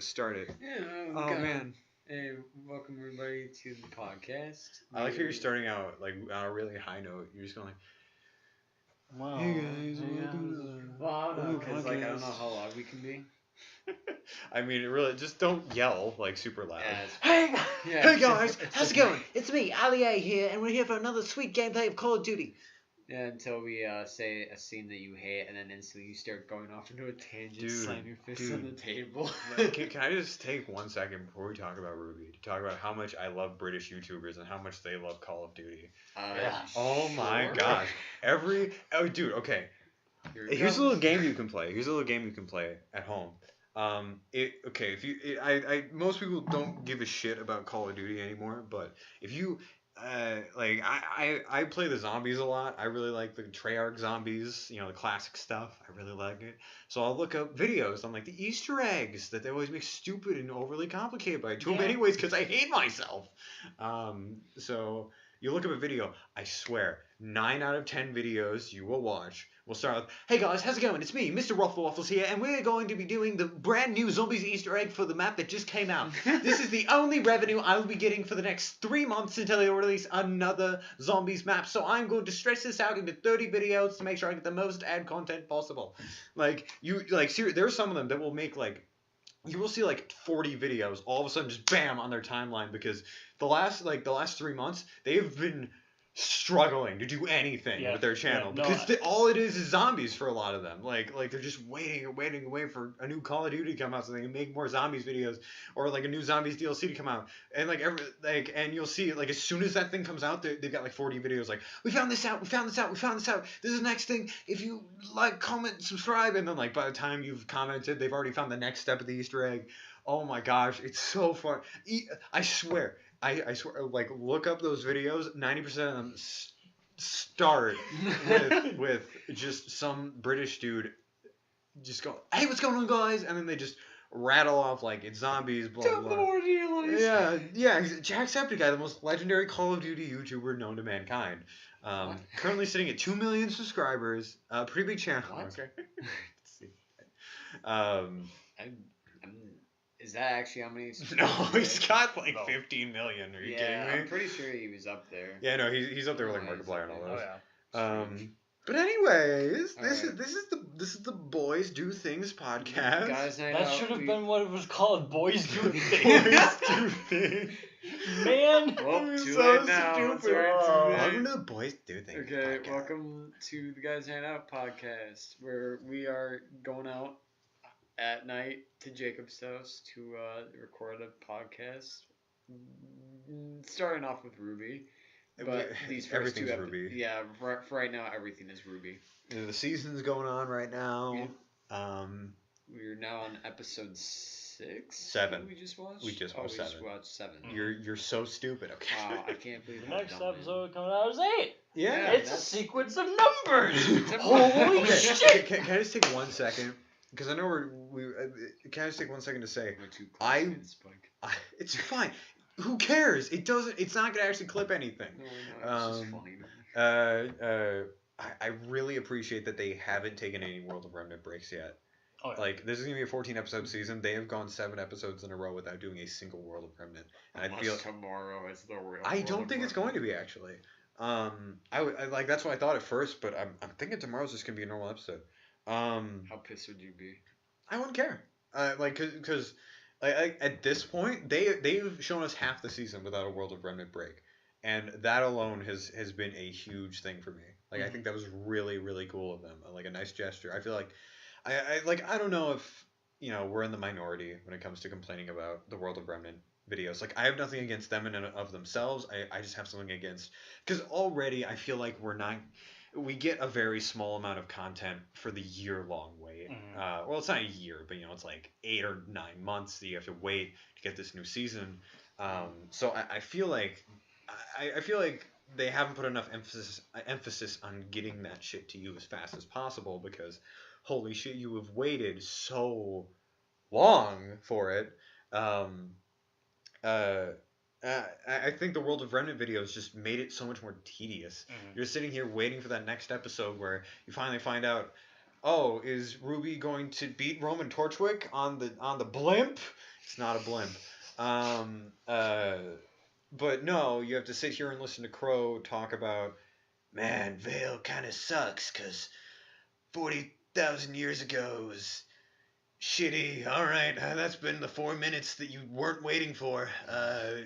Start it. Yeah, Oh man. Hey, welcome everybody to the podcast. I like how you're starting out like on a really high note. You're just going like, Wow. "Hey guys, welcome to the Well, no, because like I don't podcast." know how loud we can be. I mean, really, just don't yell like super loud. Hey, Yeah. hey guys, how's it going? It's me, Ali A here, and we're here for another sweet gameplay of Call of Duty. Yeah, until we say a scene that you hate, and then instantly you start going off into a tangent, Dude, slam your fist on the table. Can I just take 1 second before we talk about RWBY to talk about how much I love British YouTubers and how much they love Call of Duty? Yeah. Oh my sure. gosh. Dude, okay. Here it Here's a goes. little game you can play. Here's a little game you can play at home. Most people don't give a shit about Call of Duty anymore, but if you I play the zombies a lot. I really like the Treyarch zombies, the classic stuff. I really like it. So I'll look up videos on like the Easter eggs that they always make stupid and overly complicated by too many ways because I hate myself. So you look up a video, I swear, 9 out of 10 videos you will watch will start with, "Hey guys, how's it going? It's me, Mr. Ruffle Waffles here, and we're going to be doing the brand new Zombies Easter egg for the map that just came out. This is the only revenue I will be getting for the next 3 months until they release another Zombies map, so I'm going to stretch this out into 30 videos to make sure I get the most ad content possible." Seriously, there are some of them that will make you will see like 40 videos all of a sudden just bam on their timeline because the last 3 months they've been struggling to do anything with their channel because all it is zombies for a lot of them. Like they're just waiting for a new Call of Duty to come out so they can make more zombies videos or like a new zombies DLC to come out. And and you'll see like as soon as that thing comes out, they've got like 40 videos like, "We found this out, we found this out, we found this out. This is the next thing. If you like, comment, subscribe," and then like by the time you've commented, they've already found the next step of the Easter egg. Oh my gosh, it's so fun. I swear, like look up those videos. 90% of them start with just some British dude just go, "Hey, what's going on, guys?" And then they just rattle off like it's zombies, blah blah. Yeah. Jacksepticeye, the most legendary Call of Duty YouTuber known to mankind. Currently sitting at 2 million subscribers. Pretty big channel. What? Okay. Let's see. Is that actually how many? No, he's got like 15 million. Are you kidding me? I'm pretty sure he was up there. Yeah, no, he's up there with like Markiplier and all those. Oh yeah. But anyways, this Alright. is the Boys Do Things podcast. Guys, night That out, should have we- been what it was called, Boys Do Boys Things. Do Things. Man. Well, It's too so late now. stupid. It's already too late. Welcome to the Boys Do Things Okay, podcast. welcome to the Guys Night Out podcast, where we are going out at night to Jacob's house to record a podcast. Starting off with RWBY, but these first Everything's two RWBY. Yeah, for right now everything is RWBY. The season's going on right now. We're now on episode 6. 7. We just watched. We just watched 7. We just watched 7. You're so stupid. Okay. Wow, I can't believe The how next dumb I am. episode coming out is 8. Yeah. It's a that's- sequence of numbers. Holy Holy shit! shit. Can I just take 1 second? Because I know can I just take 1 second to say We're too close to the spike. it's fine. Who cares? It's not gonna actually clip anything. No, it's just funny. I really appreciate that they haven't taken any World of Remnant breaks yet. Oh, yeah. Like this is gonna be a 14 episode season. They have gone 7 episodes in a row without doing a single World of Remnant, and Unless I feel tomorrow is the real. I don't think it's going to be actually. I like that's what I thought at first, but I'm thinking tomorrow's just gonna be a normal episode. How pissed would you be? I wouldn't care. Because at this point they've shown us half the season without a World of Remnant break, and that alone has been a huge thing for me. Like I think that was really really cool of them. Like a nice gesture. I feel like I don't know if we're in the minority when it comes to complaining about the World of Remnant videos. Like I have nothing against them in and of themselves. I just have something against because already I feel like we get a very small amount of content for the year-long wait. Well, it's not a year, but it's like 8 or 9 months that you have to wait to get this new season. So I feel like I feel like they haven't put enough emphasis on getting that shit to you as fast as possible because holy shit, you have waited so long for it. I think the World of Remnant videos just made it so much more tedious. You're sitting here waiting for that next episode where you finally find out, oh, is RWBY going to beat Roman Torchwick on the blimp? It's not a blimp. But no, you have to sit here and listen to Crow talk about, man, Vale kind of sucks because 40,000 years ago was shitty. All right, that's been the 4 minutes that you weren't waiting for.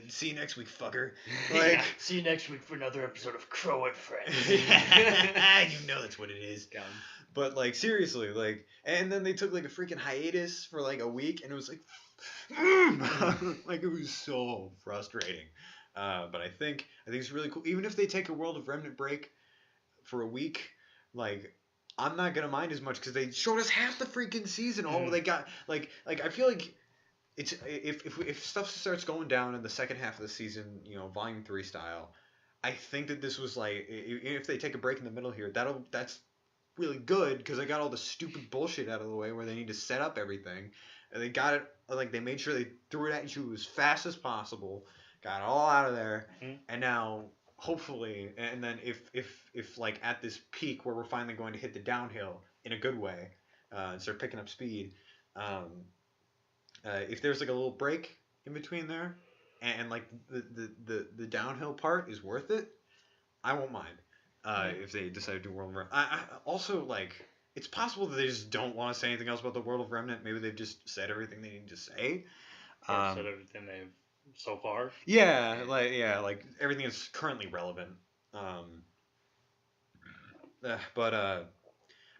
See you next week, fucker. Like, See you next week for another episode of Crow and Friends. you know that's what it is. Got him. But like seriously, like, and then they took like a freaking hiatus for like a week, and it was like, like it was so frustrating. But I think it's really cool. Even if they take a World of Remnant break for a week, like, I'm not gonna mind as much because they showed us half the freaking season. All they got, like I feel like it's if stuff starts going down in the second half of the season, you know, Volume 3 style, I think that this was like, if they take a break in the middle here, that's really good because they got all the stupid bullshit out of the way where they need to set up everything, and they got it, like, they made sure they threw it at you as fast as possible, got it all out of there, and now hopefully, and then if like at this peak where we're finally going to hit the downhill in a good way, and start picking up speed, if there's like a little break in between there, and like the downhill part is worth it, I won't mind. If they decide to do World of Remnant. I also, like, it's possible that they just don't want to say anything else about the World of Remnant. Maybe they've just said everything they need to say. Said everything they've so far. Yeah, like everything is currently relevant. But I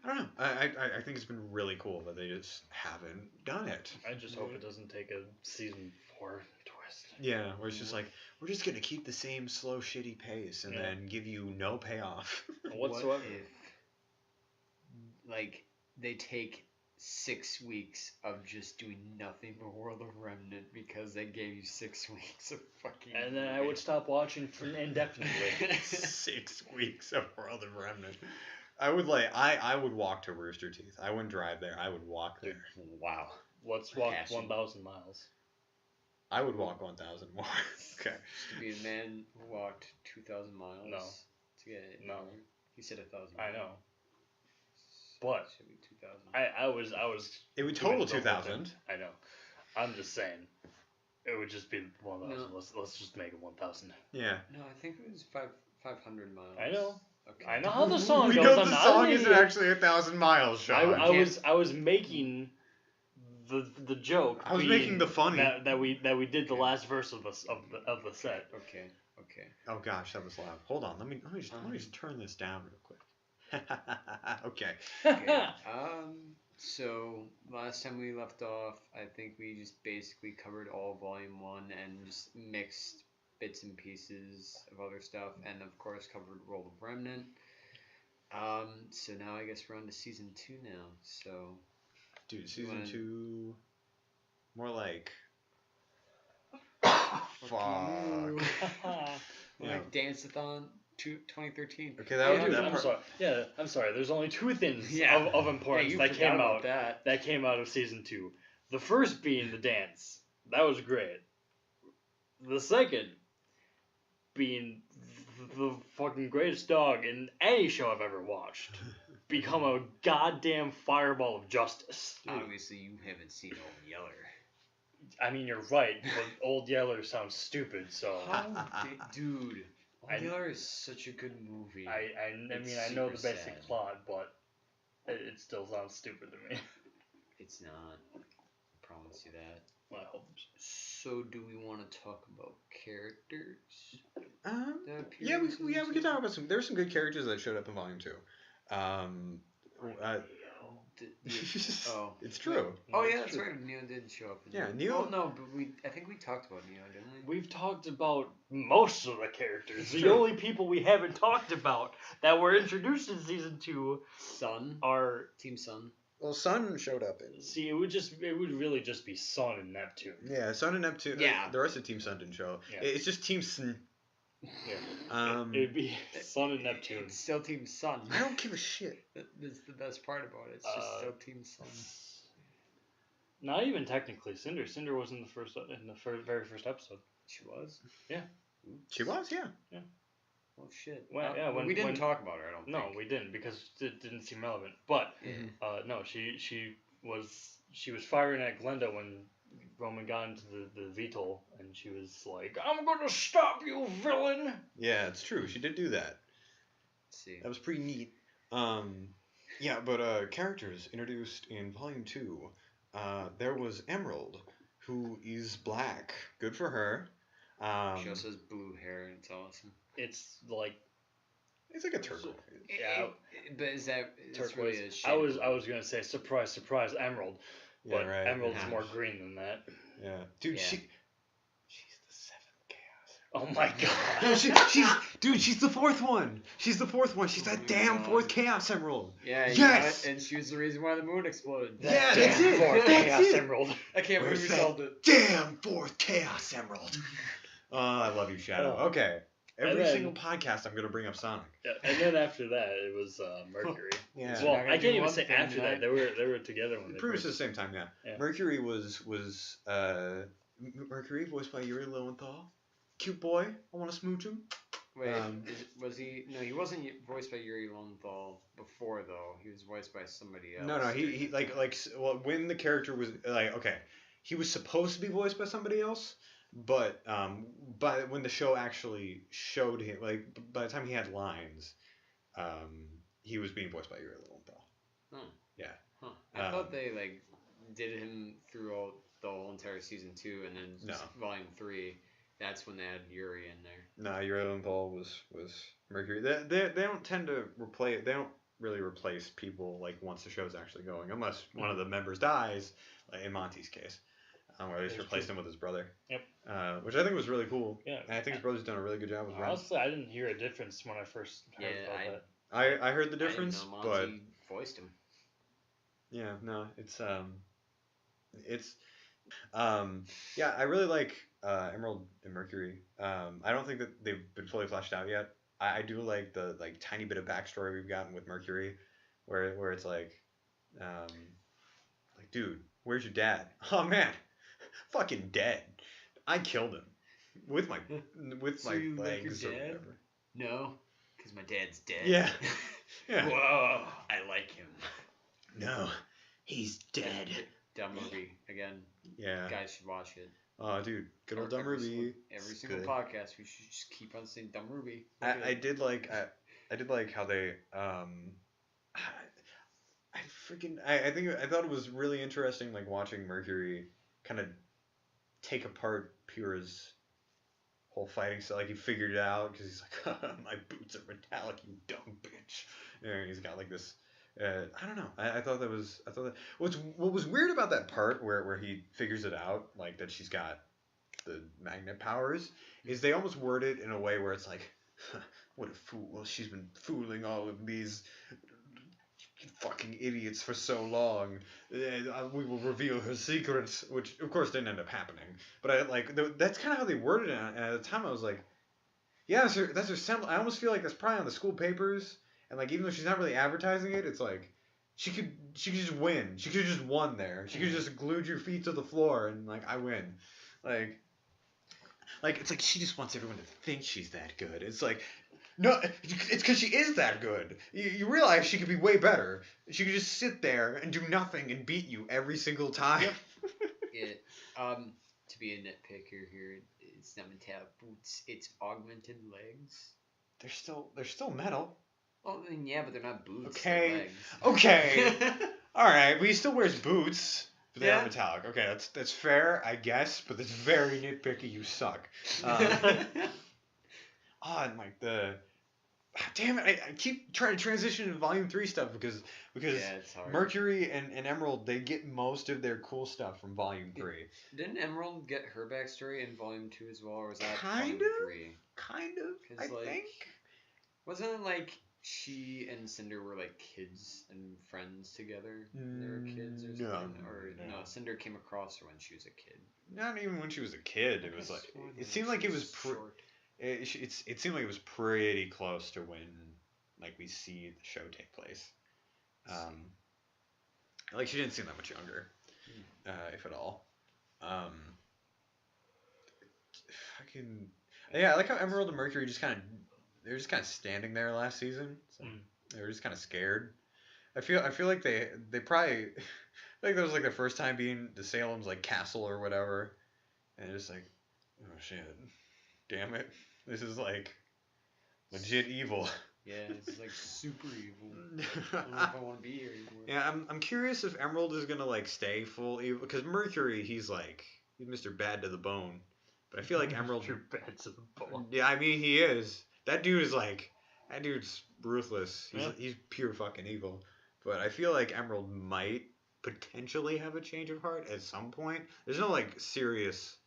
don't know. I think it's been really cool that they just haven't done it. I just hope it doesn't take a season 4 twist. Yeah, where it's just like, we're just gonna keep the same slow, shitty pace and then give you no payoff whatsoever. What if, like, they take 6 weeks of just doing nothing for World of Remnant because they gave you 6 weeks of fucking. And then I would stop watching for indefinitely. 6 weeks of World of Remnant. I would I would walk to Rooster Teeth. I wouldn't drive there. I would walk there. Wow. Let's walk Passion. 1,000 miles. I would walk 1,000 more. Okay. To be a man who walked 2,000 miles. No. To get it. No. He said 1,000. I know. But Should be 2,000. I was. It would doing total the double 2,000. thing. I know. I'm just saying. It would just be 1,000. No. Let's just make it 1,000. Yeah. No, I think it was 500 miles. I know. Okay. I know how the song We goes. know I'm the not song an isn't idiot. actually 1,000 miles, Sean. I was making the joke. I was being making the funny. that we did the last verse of the set. Okay. Oh gosh, that was loud. Hold on, let me just turn this down real quick. Okay. Okay. So last time we left off, I think we just basically covered all Volume 1 and just mixed bits and pieces of other stuff, and of course covered World of Remnant. So now I guess we're on to Season 2 now. So, Dude, Season 2, more like, fuck. Yeah. Like Dance-a-thon 2013. Okay, that Dude, that I'm part. sorry. Yeah, I'm sorry. There's only 2 things Yeah. of importance you that forgot came about out that. came out of Season 2. The first being the dance. That was great. The second being the fucking greatest dog in any show I've ever watched. Become a goddamn fireball of justice. Obviously, you haven't seen Old Yeller. I mean, you're right, but Old Yeller sounds stupid, so... Dude, Old I- Yeller is such a good movie. I mean, It's I know the super basic sad. plot, but it still sounds stupid to me. It's not. I promise you that. Well, I hope. So, do we want to talk about characters? that appear Yeah, in we season can two? talk about some. There's some good characters that showed up in Volume 2. Oh. It's true. Oh It's yeah, that's true. right. Neo did show up. Yeah, Neo- Oh no, but I think we talked about Neo, didn't we? We've talked about most of the characters. The True. only people we haven't talked about that were introduced in Season 2 Sun, are... Team Sun. Well, Sun showed up in. See, it would really just be Sun and Neptune. Yeah, Sun and Neptune. Yeah. The rest of Team Sun didn't show. Yeah. It's just Team Sun. Yeah. It'd be Sun and Neptune. It's still Team Sun. I don't give a shit. That's the best part about it. It's just still Team Sun. Not even technically Cinder. Cinder was in the very first episode. She was. She was, yeah. Oh shit. Well, yeah, we didn't when- talk about her. I don't No, think. we didn't because it didn't seem relevant. But Yeah. no, she was firing at Glenda when Roman got into the VTOL, and she was like, "I'm gonna stop you, villain." Yeah, it's true. She did do that. Let's see. That was pretty neat. Yeah, but characters introduced in Volume 2. There was Emerald, who is black. Good for her. She also has blue hair, and it's awesome. It's like It's like a turquoise. Yeah. But is that it's turquoise. really a shade I of was gonna say surprise, surprise, emerald, Yeah, but right. emerald's Yeah. more green than that. Yeah, dude, Yeah. she's the seventh chaos. Oh my No, god. she's the fourth one. She's the fourth one. She's Oh that my damn God. fourth chaos emerald. Yeah, you Yes! know it, and she was the reason why the moon exploded. Yeah, Damn that's it. fourth That's chaos it. emerald. I can't believe we Where's solved it. Damn fourth chaos emerald. Oh, I love you, Shadow. Oh. Okay, every then- single podcast I'm gonna bring up Sonic. Yeah, and then after that, it was Mercury. Yeah. We're Well, not gonna I do can't even one say thing after tonight. that. They were together when they Pretty much first. at the same time, yeah. Yeah. Mercury was Mercury voiced by Yuri Lowenthal. Cute boy. I want to smooch him. Wait, Um, was he? No, he wasn't voiced by Yuri Lowenthal before though. He was voiced by somebody else. No, he well, when the character was okay, he was supposed to be voiced by somebody else, but when the show actually showed him, like by the time he had lines, he was being voiced by Yuri Lowenthal. Huh. Yeah. Huh. I thought they like did him through the whole entire season 2, and then No. volume 3. That's when they had Yuri in there. No, Yuri Lowenthal was Mercury. They don't tend to replace. They don't really replace people like once the show's actually going, unless one of the members dies, like in Monty's case, where they just That's replaced true. him with his brother. Yep. Which I think was really cool. Yeah. And I think his brother's done a really good job with Ren. Honestly, I didn't hear a difference when I first heard Yeah, about I- that. I heard the difference, I didn't know but Monty voiced him. yeah, no, yeah, I really like Emerald and Mercury. I don't think that they've been fully fleshed out yet. I do like the tiny bit of backstory we've gotten with Mercury, where it's like, dude, where's your dad? Oh man, fucking dead. I killed him with my So you like your legs or dad? whatever. No, because my dad's dead. Yeah, yeah. Whoa, I like him. No, he's dead. Dumb movie again. Yeah. Guys should watch it. Oh, dude, good old Dumb Every Ruby. single- Every It's single good. podcast, we should just keep on saying Dumb Ruby. Look at I it. did like how they I thought it was really interesting like watching Mercury kind of take apart Pyrrha's whole fighting style. Like he figured it out because he's like, my boots are metallic, you dumb bitch. And he's got like this. I don't know. I thought that what was weird about that part where he figures it out, like that she's got the magnet powers, is they almost word it in a way where it's like, what a fool. Well, she's been fooling all of these fucking idiots for so long. We will reveal her secrets, which of course didn't end up happening. But that's kind of how they worded it. And at the time I was like, yeah, that's her sound. I almost feel like that's probably on the school papers. And like, even though she's not really advertising it, it's like she could just win. She could have just won there. She could have just glued your feet to the floor and like, I win. Like it's like she just wants everyone to think she's that good. It's like, no, it's because she is that good. You realize she could be way better. She could just sit there and do nothing and beat you every single time. It, to be a nitpicker here, it's not metallic boots. It's augmented legs. They're still metal. Well, I mean, yeah, but they're not boots. Okay. They're legs. Okay. All right, but he still wears boots. But they Yeah. are metallic. Okay, that's fair, I guess, but that's very nitpicky. You suck. And like damn it, I keep trying to transition to Volume 3 stuff because Yeah, it's hard. Mercury and Emerald, they get most of their cool stuff from Volume 3. Didn't Emerald get her backstory in Volume 2 as well, or was that Kind Volume of. 3? Kind of, 'Cause, I like, think. Wasn't it like she and Cinder were like kids and friends together when they were kids or No, something? Or no. no, Cinder came across her when she was a kid. Not even when she was a kid. It was like, Sworn it that seemed like she it was short. it seemed like it was pretty close to when like we see the show take place. Like she didn't seem that much younger, if at all. Fucking yeah, I like how Emerald and Mercury just kind of they're just kind of standing there last season. So They were just kind of scared. I feel like they probably like that was like their first time being to Salem's like castle or whatever, and just like, oh shit, damn it, this is like legit evil. Yeah, it's like super evil. I don't know if I want to be here anymore. Yeah, I'm curious if Emerald is gonna like stay full evil because Mercury he's Mr. Bad to the bone, but I feel like Emerald. You're bad to the bone. Yeah, I mean he is. That dude's ruthless. Yeah. He's pure fucking evil. But I feel like Emerald might potentially have a change of heart at some point. There's no like serious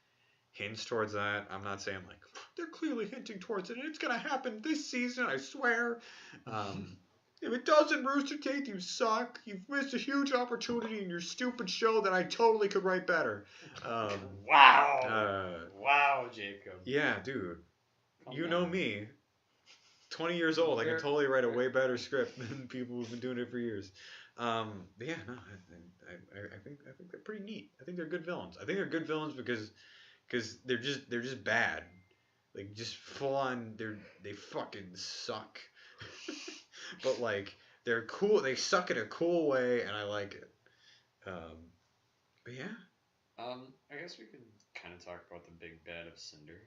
hints towards that. I'm not saying like they're clearly hinting towards it and it's gonna happen this season, I swear. If it doesn't, Rooster Teeth, you suck. You've missed a huge opportunity in your stupid show that I totally could write better. Wow. Wow, Jacob. Yeah, dude. Calm You down. know me. 20 years old, I can totally write a way better script than people who've been doing it for years. But yeah, no, I think they're pretty neat. I think they're good villains. I think they're good villains because they're just bad, like just full on. They fucking suck. But like they're cool. They suck in a cool way, and I like it. But yeah. I guess we could kind of talk about the big bad of Cinder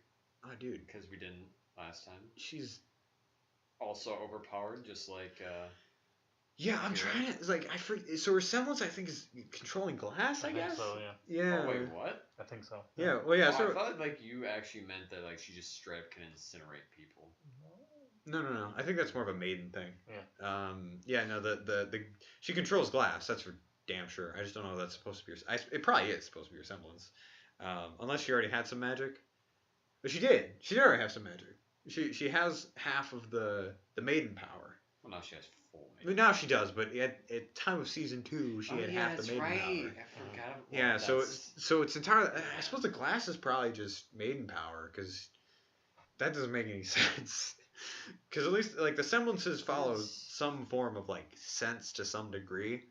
Oh, dude, because we didn't last time. she's. Also overpowered, just like Yeah, I'm Kira. trying to. It's like I forget. So her semblance, I think, is controlling glass. I think guess. so, yeah. Yeah. Oh wait, what? I think so. Yeah. Well, yeah. Oh, So I thought like you actually meant that like she just straight up can incinerate people. no. I think that's more of a maiden thing. Yeah. Yeah. No. The she controls glass. That's for damn sure. I just don't know if that's supposed to be her. It probably is supposed to be her semblance. Unless she already had some magic. But she did. She did already have some magic. She has half of the maiden power. Well, now she has full. I mean, now she does, but at time of season 2, she had half the maiden power. I forgot. Yeah, so it's entirely. I suppose the glass is probably just maiden power because that doesn't make any sense. Because at least like the semblances follow some form of like sense to some degree.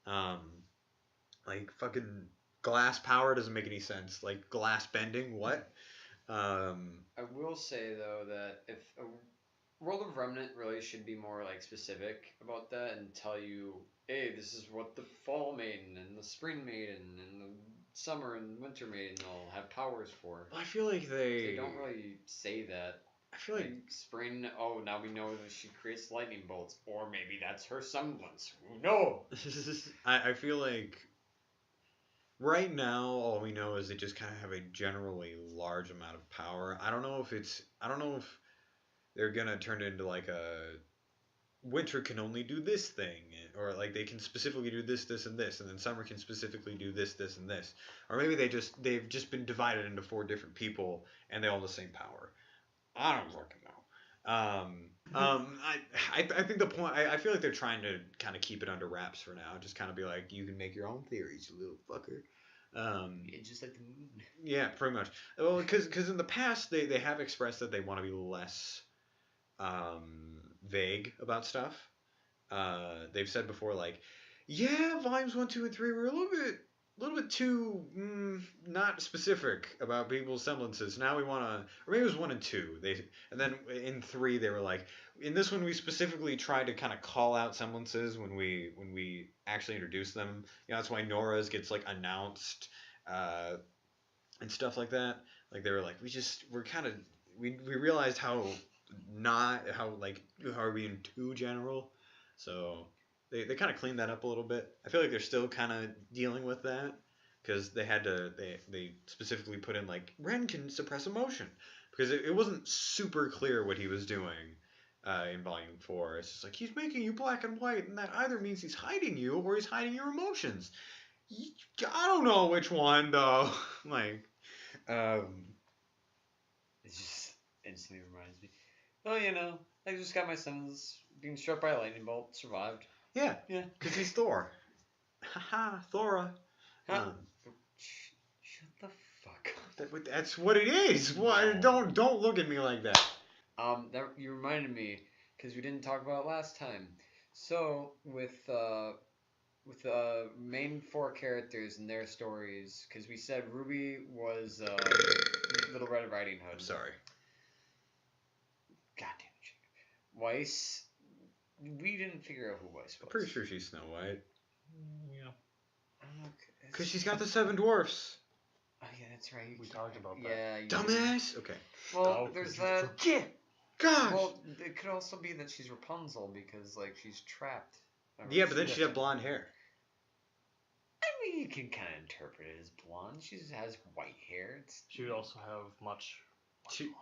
Like fucking glass power doesn't make any sense. Like glass bending, what? I will say though that if World of Remnant really should be more like specific about that and tell you, hey, this is what the Fall Maiden and the Spring Maiden and the Summer and Winter Maiden all have powers for. I feel like They don't really say that. I feel like Spring, oh, now we know that she creates lightning bolts, or maybe that's her semblance. No. I feel like right now all we know is they just kind of have a generally large amount of power. I don't know if they're gonna turn it into like a winter can only do this thing, or like they can specifically do this, this, and this, and then summer can specifically do this, this, and this, or maybe they've just been divided into 4 different people and they all have the same power. I don't fucking know. I think the point. I feel like they're trying to kind of keep it under wraps for now. Just kind of be like, you can make your own theories, you little fucker. Yeah, just like the moon. Yeah, pretty much. Well, because in the past they have expressed that they want to be less vague about stuff. They've said before like, yeah, volumes 1, 2, and 3 were a little bit too not specific about people's semblances. Now we want to, or maybe it was 1 and 2. And then in 3 they were like, in this one we specifically tried to kind of call out semblances when we actually introduce them. You know, that's why Nora's gets like announced and stuff like that. Like they were like, we realized how are we being too general, so. They kind of cleaned that up a little bit. I feel like they're still kind of dealing with that because they specifically put in like Ren can suppress emotion because it wasn't super clear what he was doing in volume 4. It's just like he's making you black and white, and that either means he's hiding you or he's hiding your emotions. I don't know which one though. Like, It just instantly reminds me. Oh, you know, I just got my sons being struck by a lightning bolt, survived. yeah, Yeah. because he's Thor. Haha, Thora. Huh. Shut the fuck up. That's what it is. Why? Don't look at me like that. That you reminded me because we didn't talk about it last time. So with the main 4 characters and their stories, because we said RWBY was Little Red Riding Hood. I'm sorry. God damn it, Jacob. Weiss we didn't figure out who Weiss was. I'm pretty sure she's Snow White. Yeah. Okay. Because she's got the 7 dwarfs. Oh yeah, that's right. We talked about that. Yeah. You Dumbass. Okay. Well, there's that. Forget. Gosh. Well, it could also be that she's Rapunzel because like she's trapped. Yeah, but then she'd have blonde hair. I mean, you can kind of interpret it as blonde. She just has white hair. She would also have much.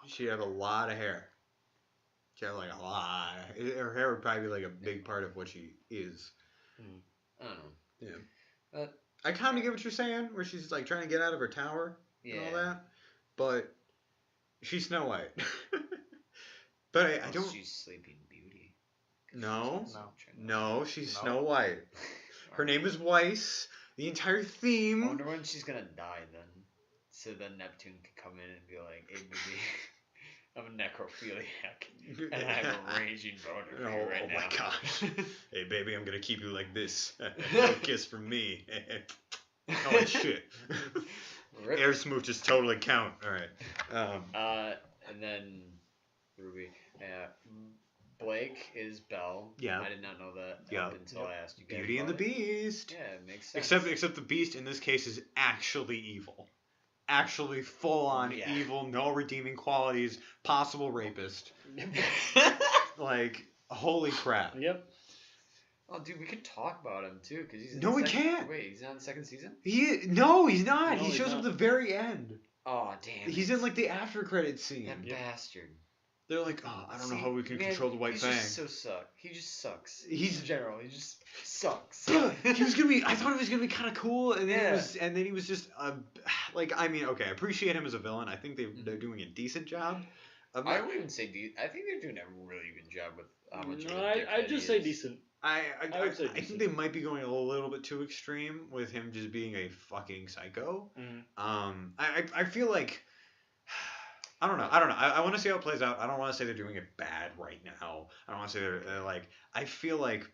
She'd have a lot of hair. She'd have like a lot. Her hair would probably be like a big part of what she is. I don't know. Yeah. But I kind of get what you're saying, where she's like trying to get out of her tower and all that. But she's Snow White. But I don't. She's Sleeping Beauty. No. No. No, she's Snow White. Her name is Weiss. The entire I theme. wonder when she's gonna die then. So then Neptune can come in and be like, "Hey, baby, I'm a necrophiliac, and I have a raging boner for you right now." My gosh. Hey, baby, I'm going to keep you like this. No kiss from me. Oh, shit. Rip. Air smooches totally count. All right. And then Ruby. Blake is Belle. Yeah. I did not know that Yeah. up until I asked you guys. Beauty and the about it. Beast. Yeah, it makes sense. Except the Beast in this case is actually evil. Actually full on evil, no redeeming qualities, possible rapist. Like, holy crap. Yep. Oh, dude, we could talk about him too, because he's. No, we can't. Wait, he's not in the second season. No, he's not. No, He he's shows up not. at the very end. Oh, damn. He's in like the after credit scene. that bastard. They're like, oh, I don't know how we can man, control the White he's Fang. Just so suck. He just sucks. He's- in general. He just sucks. He was gonna be. I thought he was gonna be kind of cool, and then Yeah. he was just like. I mean, okay, I appreciate him as a villain. I think they're doing a decent job. I wouldn't even say I think they're doing a really good job with how much. No, of a dickhead I'd just he say is. decent. I would say think decent. they might be going a little bit too extreme with him just being a fucking psycho. I feel like. I don't know. I want to see how it plays out. I don't want to say they're doing it bad right now. I don't want to say they're like. I feel like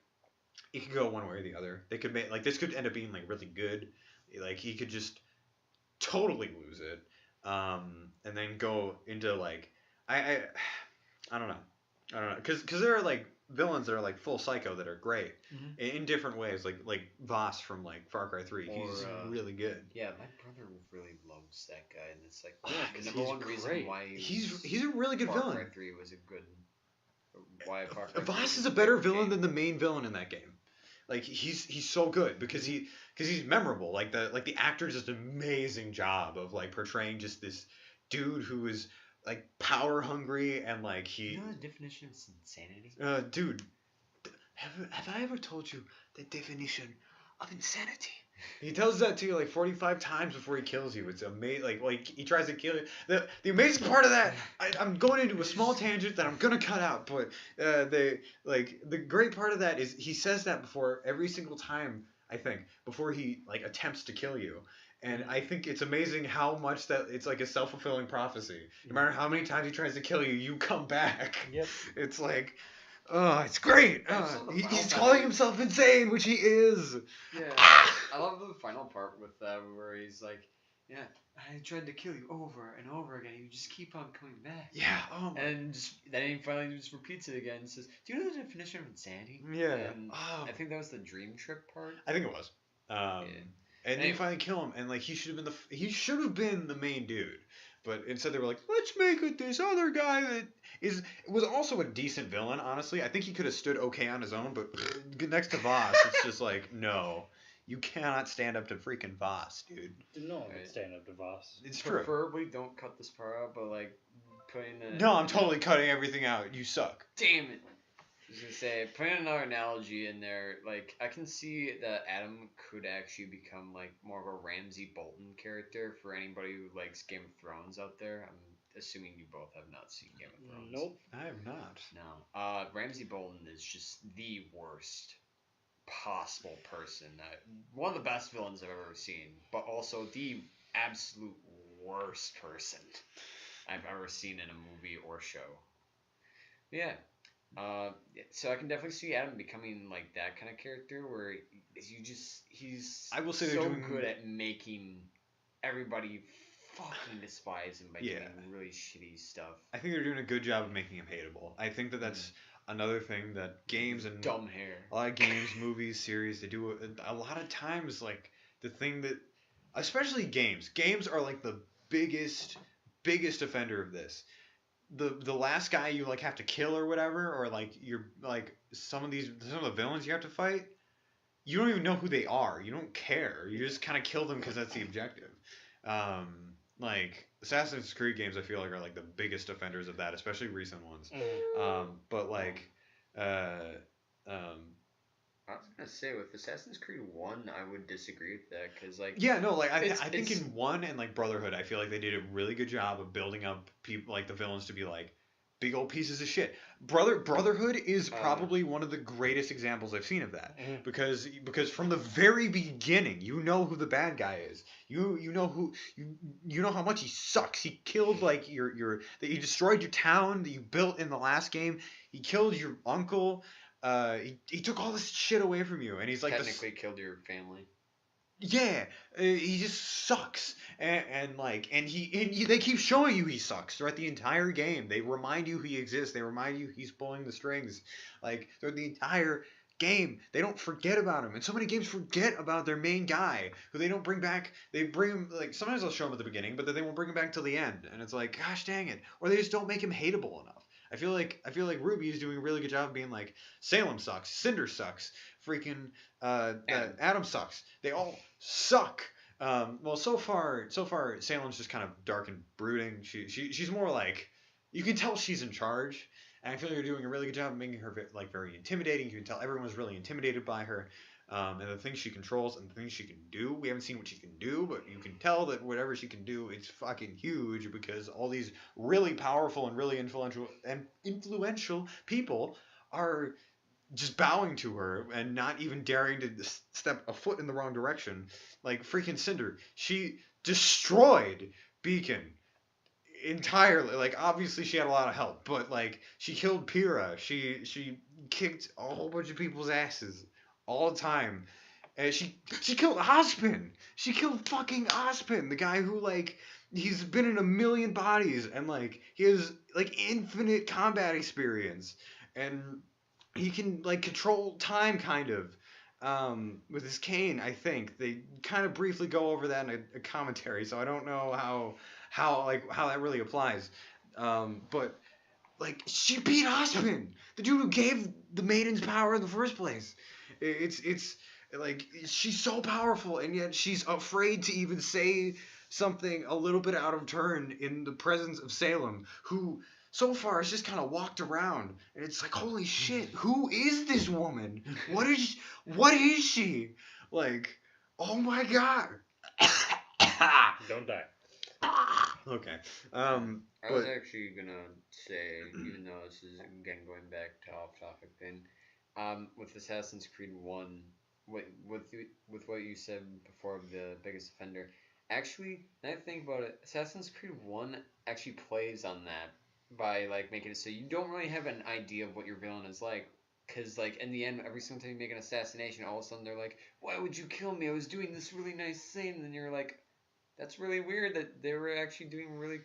it could go one way or the other. They could make like this could end up being like really good. Like he could just totally lose it, and then go into like I don't know because there are like villains that are like full psycho that are great in different ways. Like Voss from like Far Cry 3. He's really good. Yeah, my brother really loves that guy, and it's like Yeah, the 'cause number he's one reason great. why He's a really good Far villain. Cry 3 was a good. Why Far Cry 3 Voss was is a a better good villain game. than the main villain in that game. Like he's so good because he's memorable. Like the actor does an amazing job of like portraying just this dude who is like power hungry and like he. You know the definition of insanity? Dude, have I ever told you the definition of insanity? He tells that to you like 45 times before he kills you. It's amazing. Like he tries to kill you. The amazing part of that, I'm going into a small tangent that I'm gonna cut out. But the great part of that is he says that before every single time. I think before he like attempts to kill you. And I think it's amazing how much that it's like a self-fulfilling prophecy. No matter how many times he tries to kill you, you come back. Yep. It's like, oh, it's great. He's calling himself insane, which he is. Yeah. I love the final part with where he's like, yeah, I tried to kill you over and over again. You just keep on coming back. Yeah. Oh. And then he finally just repeats it again and says, do you know the definition of insanity? Yeah. And Oh. I think that was the dream trip part. I think it was. And then you finally kill him, and like he should have been the main dude, but instead they were like, let's make it this other guy that was also a decent villain. Honestly, I think he could have stood okay on his own, but next to Voss, it's just like no, you cannot stand up to freaking Voss, dude. No one can stand up to Voss. It's true. Preferably don't cut this part out, but like putting the. No, I'm totally cutting everything out. You suck. Damn it. I was gonna say, putting another analogy in there, like I can see that Adam could actually become like more of a Ramsay Bolton character for anybody who likes Game of Thrones out there. I'm assuming you both have not seen Game of Thrones. Nope. I have not. No. Ramsay Bolton is just the worst possible person. One of the best villains I've ever seen, but also the absolute worst person I've ever seen in a movie or show. Yeah. So I can definitely see Adam becoming like that kind of character where he's I will say so they're doing good at making everybody fucking despise him by doing really shitty stuff. I think they're doing a good job of making him hateable. I think that's another thing that games and Dumb hair. a lot of games, movies, series, they do a lot of times like the thing that, especially games are like the biggest offender of this. The last guy you like have to kill or whatever, or like you're like some of the villains you have to fight, you don't even know who they are. You don't care. You just kind of kill them because that's the objective. Like Assassin's Creed games, I feel like are like the biggest offenders of that, especially recent ones. But like, I was gonna say with Assassin's Creed 1, I would disagree with that because like yeah, no, like I It's- think it's- in one and like Brotherhood, I feel like they did a really good job of building up people like the villains to be like big old pieces of shit. Brotherhood is probably one of the greatest examples I've seen of that Mhm. because from the very beginning, you know who the bad guy is. You know who you know how much he sucks. He killed like your that you destroyed your town that you built in the last game. He killed your uncle. He took all this shit away from you, and he's like technically killed your family. yeah, he just sucks, and they keep showing you he sucks throughout the entire game. They remind you he exists. They remind you he's pulling the strings, like throughout the entire game. They don't forget about him, and so many games forget about their main guy who they don't bring back. They bring him like sometimes they'll show him at the beginning, but then they won't bring him back till the end, and it's like gosh dang it, or they just don't make him hateable enough. I feel like RWBY is doing a really good job of being like Salem sucks, Cinder sucks, freaking Adam sucks. They all suck. Well, so far, Salem's just kind of dark and brooding. She's more like you can tell she's in charge, and I feel like you're doing a really good job of making her like very intimidating. You can tell everyone's really intimidated by her, and the things she controls and the things she can do. We haven't seen what she can do, but you can tell that whatever she can do, it's fucking huge because all these really powerful and really influential people are just bowing to her and not even daring to step a foot in the wrong direction. Like freaking Cinder, she destroyed Beacon entirely. Like obviously she had a lot of help, but like she killed Pyrrha. She kicked a whole bunch of people's asses all the time. And she killed Ozpin. She killed fucking Ozpin, the guy who like he's been in a million bodies and like he has like infinite combat experience and he can like control time kind of with his cane. I think they kind of briefly go over that in a commentary, so I don't know how that really applies. But like she beat Osmond, the dude who gave the maidens power in the first place. It's like she's so powerful and yet she's afraid to even say something a little bit out of turn in the presence of Salem, who so far has just kind of walked around, and it's like, holy shit, who is this woman? What is she? Like, oh my god. Don't die. Okay. I was But actually gonna say, even though this is again going back to off topic thing, with Assassin's Creed 1, with what you said before of the biggest offender, actually, now that I think about it, Assassin's Creed 1 actually plays on that by like making it so you don't really have an idea of what your villain is like. Because, like, in the end, every single time you make an assassination, all of a sudden they're like, why would you kill me? I was doing this really nice thing. And then you're like, that's really weird that they were actually doing really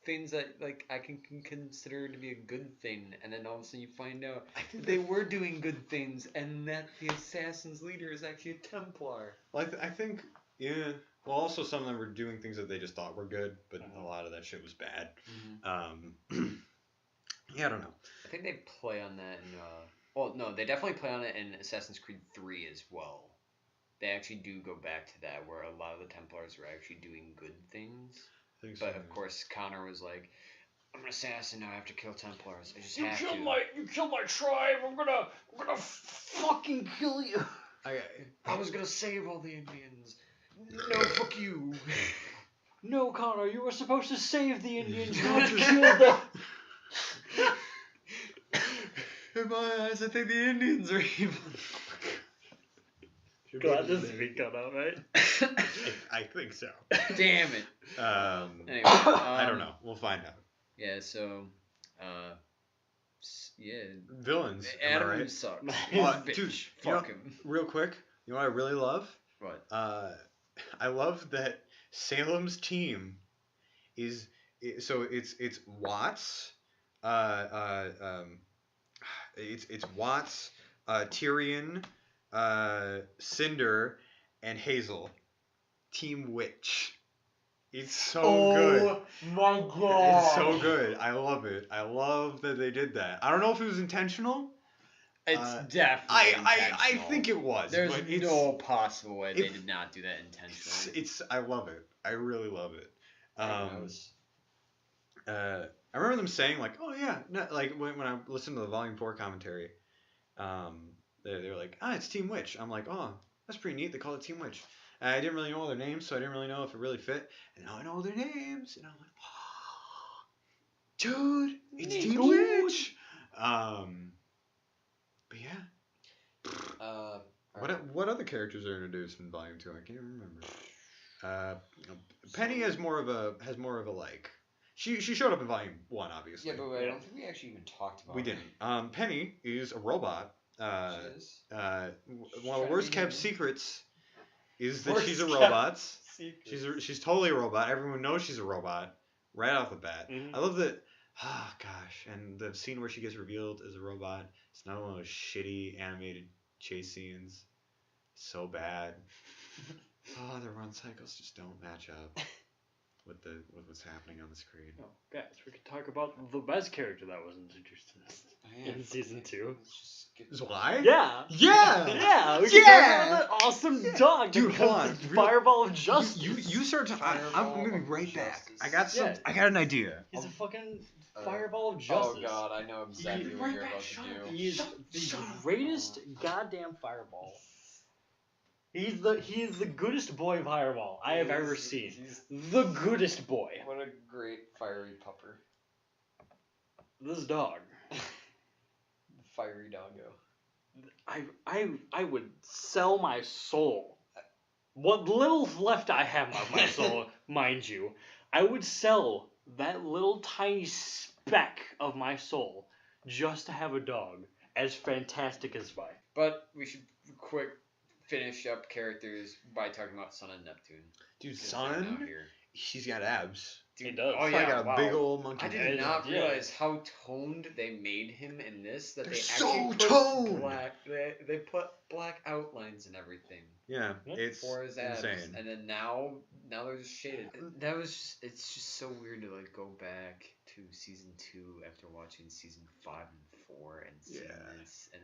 things that, like, I can consider to be a good thing. And then all of a sudden you find out that they were doing good things and that the assassin's leader is actually a Templar. well, I think, yeah. Well, also some of them were doing things that they just thought were good, but a lot of that shit was bad. Yeah, I don't know. I think they play on that in, well, no, they definitely play on it in Assassin's Creed 3 as well. They actually do go back to that, where a lot of the Templars were actually doing good things. I think so. But of course, Connor was like, "I'm an assassin now. I have to kill Templars. I just You have to." killed my tribe. I'm gonna fucking kill you. I was gonna save all the Indians. No, fuck you. No, Connor, you were supposed to save the Indians, not kill them. In my eyes, I think the Indians are evil. Glad this is being cut out, right? I think so. Damn it. Anyway, I don't know. We'll find out. Yeah. So, yeah. Villains. Am I Adam right? sucks. Dude, Bitch. you know- Fuck him. Real quick, you know what I really love? What? I love that Salem's team is so it's Watts, It's Watts, Tyrion, Cinder, and Hazel. Team Witch. It's so good. My god! It's so good. I love it. I love that they did that. I don't know if it was intentional. It's definitely I intentional. think it was. There's but it's, no possible way they it- did not do that intentionally. It's. I love it. I really love it. Who Um, knows? I remember them saying like, "Oh yeah," no, like when I listened to the Volume 4 commentary, they were like, "Ah, it's Team Witch." I'm like, "Oh, that's pretty neat. They call it Team Witch." And I didn't really know all their names, so I didn't really know if it really fit. And now I know all their names, and I'm like, "Dude, it's Neat, Team dude." Witch." But yeah, what other characters are introduced in Volume 2? I can't remember. Penny has more of a like. She showed up in Volume 1, obviously. Yeah, but I don't think we actually even talked about We her. didn't. Penny is a robot. She is. One of the worst kept secrets is that she's a Worst robot. Secret. She's totally a robot. Everyone knows she's a robot right off the bat. Mhm. I love that. Ah, gosh, and the scene where she gets revealed as a robot. It's not one of those shitty animated chase scenes. So bad. Oh, the run cycles just don't match up with what's happening on the screen. Oh, guys, we could talk about the best character that was introduced in season 2. Let's just get Why? Yeah. Yeah. Yeah. We Yeah. could talk about that awesome dog. that Dude, hold becomes on. the Real- Fireball of Justice. You start to. I'm Fireball gonna be of right back. Justice. I got some. Yeah. I got an idea. He's a fucking Uh, Fireball of Justice. Oh god, I know exactly what you're about to do. He is the greatest goddamn Fireball. He is the goodest boy Fireball I have ever seen. He's The goodest boy. what a great fiery pupper. This dog. Fiery doggo. I would sell my soul. What little left I have of my soul, mind you, I would sell that little tiny speck of my soul just to have a dog as fantastic as Vi. But we should quick finish up characters by talking about Sun and Neptune. Dude, 'cause they're out Son, here. he's got abs. Dude, He does. Oh He's yeah, got a wow. big old monkey. I head. did not Yeah. realize how toned they made him in this. That They're they so actually put toned! black. They put black outlines and everything Yeah, Yeah. it's for his abs, insane. and then now they're just shaded. That was just, it's just so weird to like go back to season 2 after watching season 5 and 4 and seeing Yeah. this and.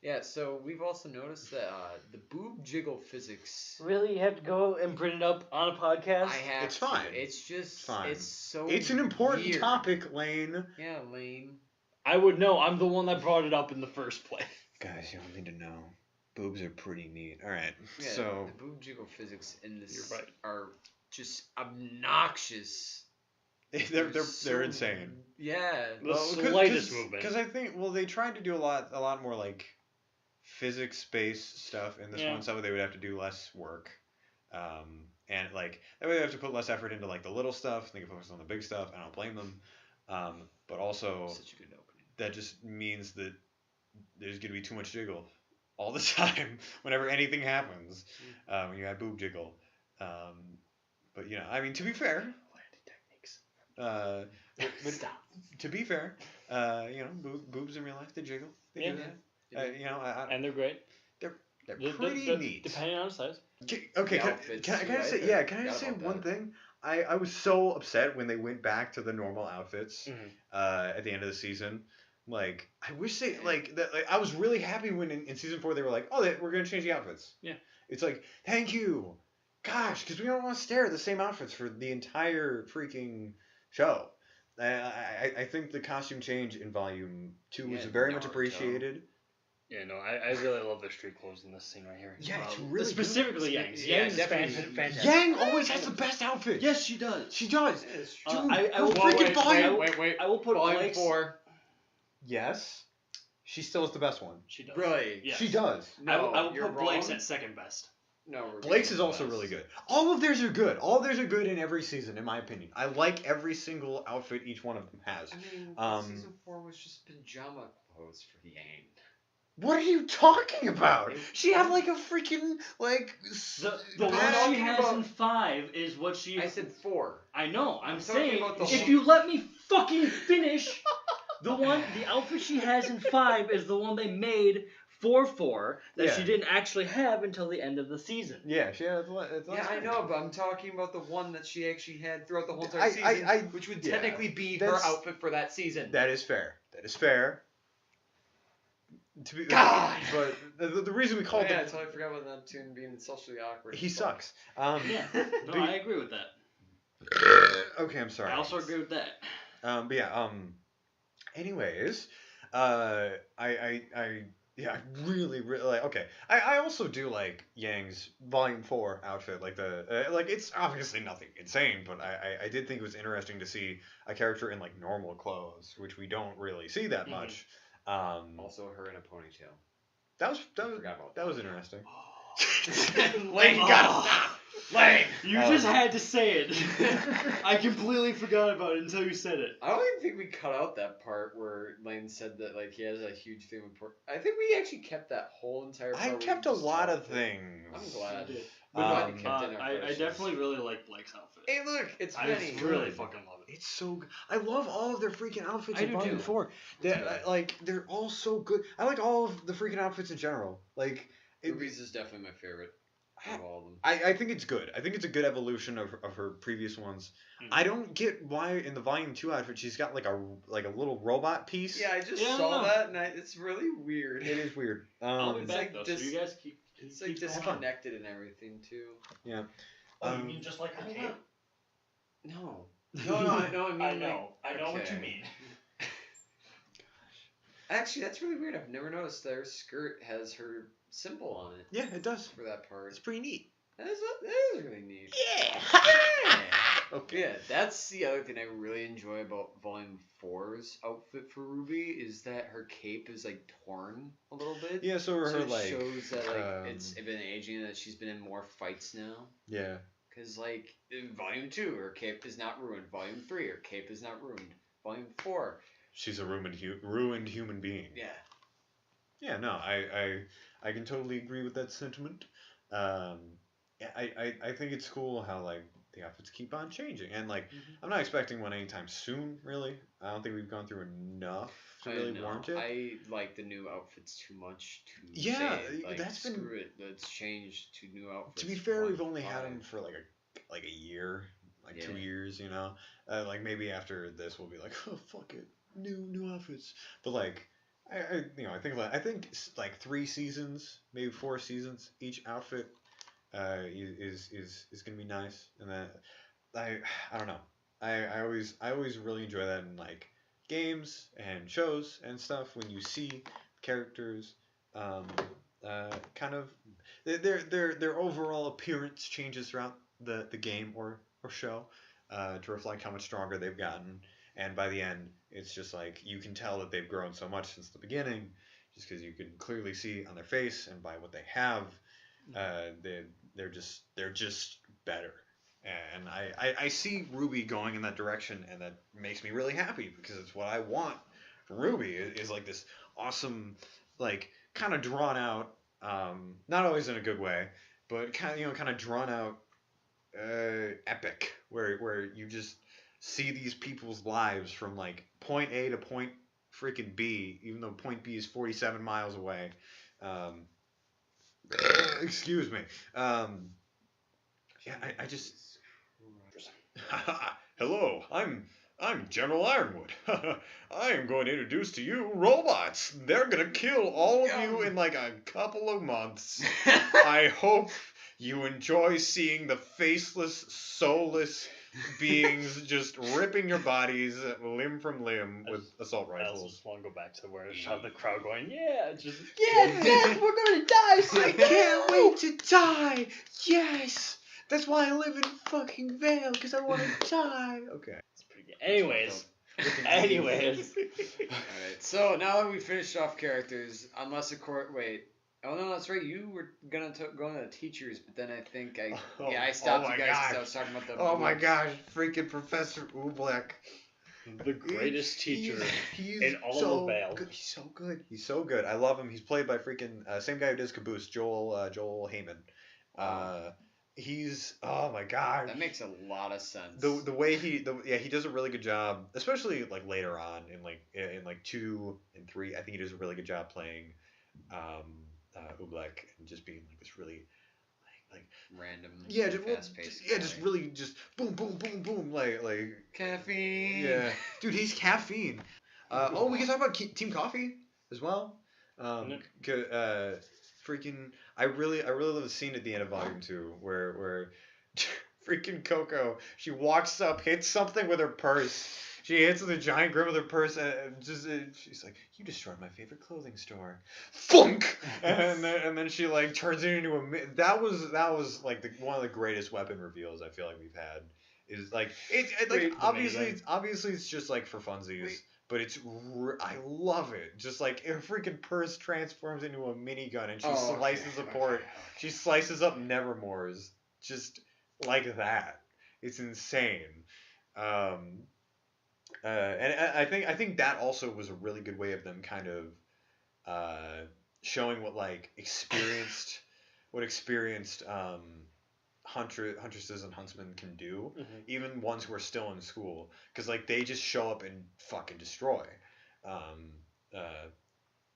Yeah, so we've also noticed that the boob jiggle physics. Really, you have to go and bring it up on a podcast? I have It's to. fine. It's just Fine. it's so. It's an important weird. topic, Lane. Yeah, Lane. I would know. I'm the one that brought it up in the first place. Guys, you don't need to know. Boobs are pretty neat. All right, Yeah, so the boob jiggle physics in this You're right. are just obnoxious. they're so- insane. Yeah. The slightest movement. Because I think they tried to do a lot more like physics-based stuff in this Yeah. one, so they would have to do less work, and like that way they have to put less effort into like the little stuff. They can focus on the big stuff. I don't blame them, but also Such a good opening. that just means that there's gonna be too much jiggle all the time whenever anything happens when you add boob jiggle. But you know, I mean, to be fair, but Stop. to be fair, you know, boobs in real life they jiggle. They Yeah. do that. You know, And they're great. they're They're- pretty they're- neat. Depending on the size. Okay, The can outfits I too, just say right? yeah? Can I Forgot just say about one that. thing? I was so upset when they went back to the normal outfits Mhm. at the end of the season. Like I wish they like that. Like, I was really happy when in season 4 they were like, oh, we're gonna change the outfits. Yeah. It's like thank you, gosh, because we don't want to stare at the same outfits for the entire freaking show. I think the costume change in volume 2 was Yeah, very much Naruto. appreciated. Yeah, no, I really love their street clothes in this scene right here. Yeah, it's really specifically good. Yang's. Yeah, Yang's definitely. fantastic. Yang always has the best outfit. Yes, she does. She does. Uh, Dude, I her will- freaking volume. Wait. I will put Volume Blake's. 4. Yes, she still is the best one. She does. Really? Yes. She does. No, I will you're put Blake's wrong. at second best. No, we're Blake's being is also blessed. really good. All of theirs are good. All of theirs are good in every season, in my opinion. I like every single outfit each one of them has. I mean, season 4 was just pajama clothes for Yang. What are you talking about? She had like a freaking like. The one talking she has about- in 5 is what she. I said 4. I know. I'm I'm talking saying about the if whole- you let me fucking finish, The outfit she has in 5 is the one they made for 4 that she Yeah. didn't actually have until the end of the season. Yeah, she had. Yeah, I know, but I'm talking about the one that she actually had throughout the whole entire I- season, I- which would yeah, technically be her that's- outfit for that season. That is fair. That is fair. To be, God! But the reason we called yeah, I him, totally forgot about Neptune being socially awkward. he as fuck. sucks. Yeah, no, I agree with that. Okay, I'm sorry. I also agree with that. But yeah. Anyways, I really like. Okay, I also do like Yang's Volume 4 outfit. Like like it's obviously nothing insane, but I did think it was interesting to see a character in like normal clothes, which we don't really see that much. Also, her in a ponytail. That was forgot about that was interesting. Lane, you gotta stop! Lane! You just had to say it. I completely forgot about it until you said it. I don't even think we cut out that part where Lane said that like he has a huge thing with pork. I think we actually kept that whole entire part. I where we kept a just lot talked of it. things. I'm glad. You did. I'm glad you kept in our I questions. definitely really like Blake's outfit. Hey, look, it's I Benny. just really fucking love it. It's so good. I love all of their freaking outfits I in do Volume too. 4. They're all so good. I like all of the freaking outfits in general. Like Ruby's is definitely my favorite of all of them. I think it's good. I think it's a good evolution of her previous ones. I don't get why in the Volume 2 outfit she's got like a little robot piece. Yeah, I just Yeah, I saw don't know. that and it's really weird. It is weird. I'll be it's back like though, this- so you guys keep. It's like keep going. disconnected and everything too. Yeah. Oh, you mean just like her cape? No. No, I mean I know what you okay. mean. Actually, that's really weird. I've never noticed their skirt has her symbol on it Yeah, it does. for that part. It's pretty neat. That is really neat. Yeah. Yeah. Okay. Yeah, that's the other thing I really enjoy about Volume 4's outfit for Ruby is that her cape is like torn a little bit. Yeah, so So her it like shows that like it's been aging and that she's been in more fights now. yeah. Cause like in Volume 2, her cape is not ruined. Volume 3, her cape is not ruined. Volume 4, She's a ruined human being. yeah. Yeah, no, I can totally agree with that sentiment. Yeah, I think it's cool how like the outfits keep on changing, and like I'm not expecting one anytime soon. Really, I don't think we've gone through enough to I really know. warrant it. I like the new outfits too much to Yeah, say, like, that's been- screw it. Let's change to new outfits. To be fair, we've Volume only had 5. them for like a year, like Yeah. 2 years. You know, like maybe after this we'll be like, oh fuck it, new outfits. But like, I think like 3 seasons, maybe 4 seasons, each outfit is gonna be nice. And then I don't know. I always really enjoy that in like games and shows and stuff when you see characters kind of their overall appearance changes throughout the game or show to reflect how much stronger they've gotten, and by the end it's just like you can tell that they've grown so much since the beginning just because you can clearly see on their face and by what they have they're just better. And I see Ruby going in that direction, and that makes me really happy because it's what I want from Ruby is like this awesome, like kind of drawn out, not always in a good way, but kind of drawn out epic where you just see these people's lives from like point A to point freaking B, even though point B is 47 miles away. Excuse me. Yeah, I just. Hello, I'm General Ironwood. I am going to introduce to you robots. They're gonna kill all of you in like a couple of months. I hope you enjoy seeing the faceless, soulless beings just ripping your bodies limb from limb with assault I also rifles. just want to go back to where I shot the crowd going, yeah, just Yes, we're gonna die soon. I can't wait to die. Yes, that's why I live in fucking Vale, because I want to die. Okay. it's pretty good. Anyways. Alright, so now that we finished off characters, unless of course, wait. Oh no, that's right. You were gonna go into the teachers, but then I think I stopped my you guys because gosh. I was talking about the. Oh my moves. gosh, freaking Professor Oobleck. The greatest teacher He's in all so of Vale. good. He's so good. He's so good. I love him. He's played by freaking same guy who does Caboose, Joel Heyman. he's oh my god. That makes a lot of sense. The way he does a really good job, especially like later on in like 2 and 3. I think he does a really good job playing Oobleck and just being like this really like Random, yeah, fast paced. just really just boom boom boom boom like caffeine. yeah, dude, he's caffeine. Oh, we can talk about Team Coffee as well. Freaking, I really love the scene at the end of Volume 2 where freaking Coco, she walks up, hits something with her purse. She hits with a giant grin with her purse, and she's like, "You destroyed my favorite clothing store." Funk, and then she like turns it into a. That was like one of the greatest weapon reveals I feel like we've had. Is like it like Wait, obviously it's just like for funsies. Wait. But I love it. Just like a freaking purse transforms into a minigun and she slices apart. She slices up Nevermores just like that. It's insane. And I think that also was a really good way of them kind of showing what like experienced huntresses and huntsmen can do, even ones who are still in school, because like they just show up and fucking destroy.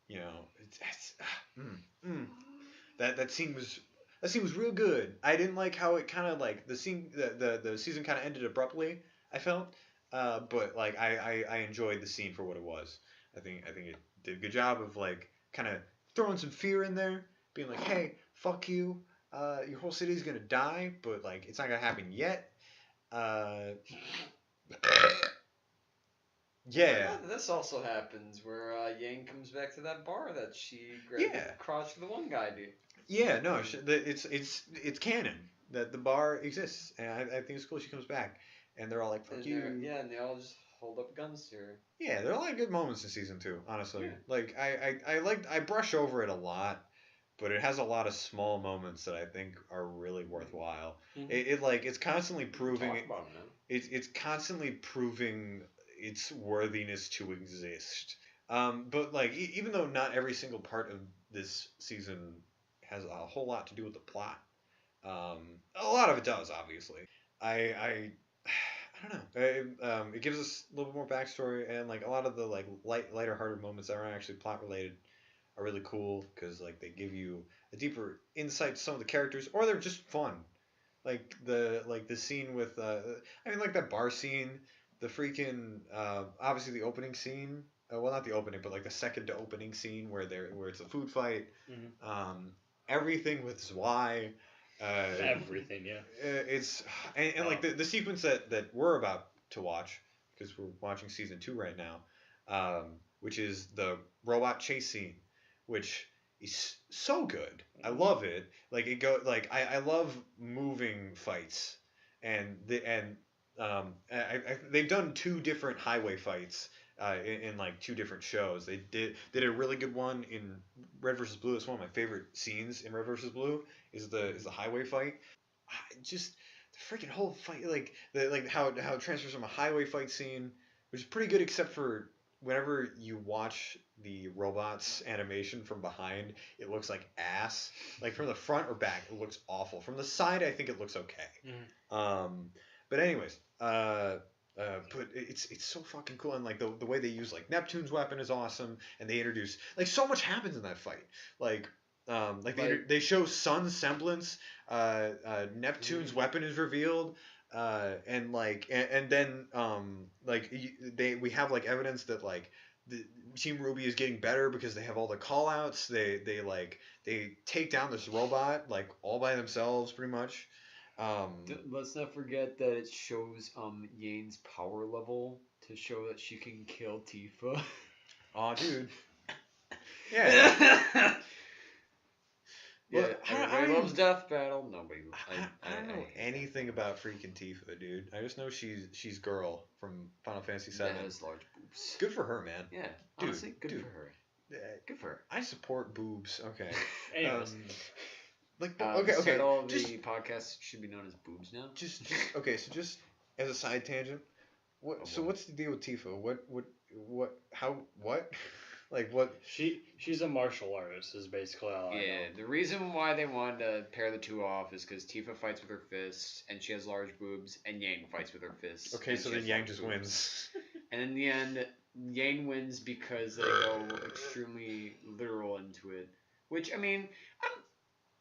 You know, that scene was real good. I didn't like how it kind of like the season kind of ended abruptly. I felt, but like I enjoyed the scene for what it was. I think it did a good job of like kind of throwing some fear in there, being like, hey, fuck you. Your whole city's gonna die, but like it's not gonna happen yet. Yeah. This also happens where Yang comes back to that bar that she grabbed the crotch of the one guy, dude. Yeah, no, it's canon that the bar exists, and I think it's cool she comes back, and they're all like, "Fuck you." Yeah, and they all just hold up guns to her. Yeah, there are a lot of good moments in season 2, honestly. Yeah. Like I brush over it a lot, but it has a lot of small moments that I think are really worthwhile. Mm-hmm. It's constantly proving Talk about them, it's constantly proving its worthiness to exist. But like even though not every single part of this season has a whole lot to do with the plot, a lot of it does, obviously. I I don't know. It gives us a little bit more backstory, and like a lot of the like lighter-hearted moments that aren't actually plot related are really cool because like they give you a deeper insight to some of the characters, or they're just fun. Like the scene with I mean like that bar scene, the freaking obviously the opening scene. Well, not the opening, but like the second to opening scene where it's a food fight. Everything with Zwei. Everything, yeah. It's and like the sequence that we're about to watch, because we're watching season 2 right now, which is the robot chase scene, which is so good. I love it. Like it go like I love moving fights, and they've done 2 different highway fights. In like 2 different shows, they did a really good one in Red versus Blue. It's one of my favorite scenes in Red versus Blue. Is the highway fight. Just the freaking whole fight, like how it transfers from a highway fight scene, which is pretty good, except for whenever you watch the robot's animation from behind, it looks like ass. Like from the front or back, it looks awful. From the side, I think it looks okay. But anyways, but it's so fucking cool, and like the way they use like Neptune's weapon is awesome, and they introduce like so much happens in that fight. They show Sun's semblance. Neptune's weapon is revealed, and then we have like evidence that like the Team RWBY is getting better because they have all the call outs. They take down this robot like all by themselves pretty much. Let's not forget that it shows Yane's power level to show that she can kill Tifa. Aw, dude. Yeah. Yeah, everybody loves Death Battle. Nobody. I don't know anything about freaking Tifa, dude. I just know she's girl from Final Fantasy VII. That has large boobs. Good for her, man. Yeah, dude, honestly, good for her. Good for her. I support boobs. Okay. Anyways. Okay. The title of the podcast should be known as Boobs now. Just okay. So just as a side tangent, what's the deal with Tifa? What? Like what? She's a martial artist is basically all I Yeah, know. the reason why they wanted to pair the two off is because Tifa fights with her fists and she has large boobs, and Yang fights with her fists. Okay, and so she then has Yang large just boobs. wins. And in the end, Yang wins because they go extremely literal into it. Which I mean,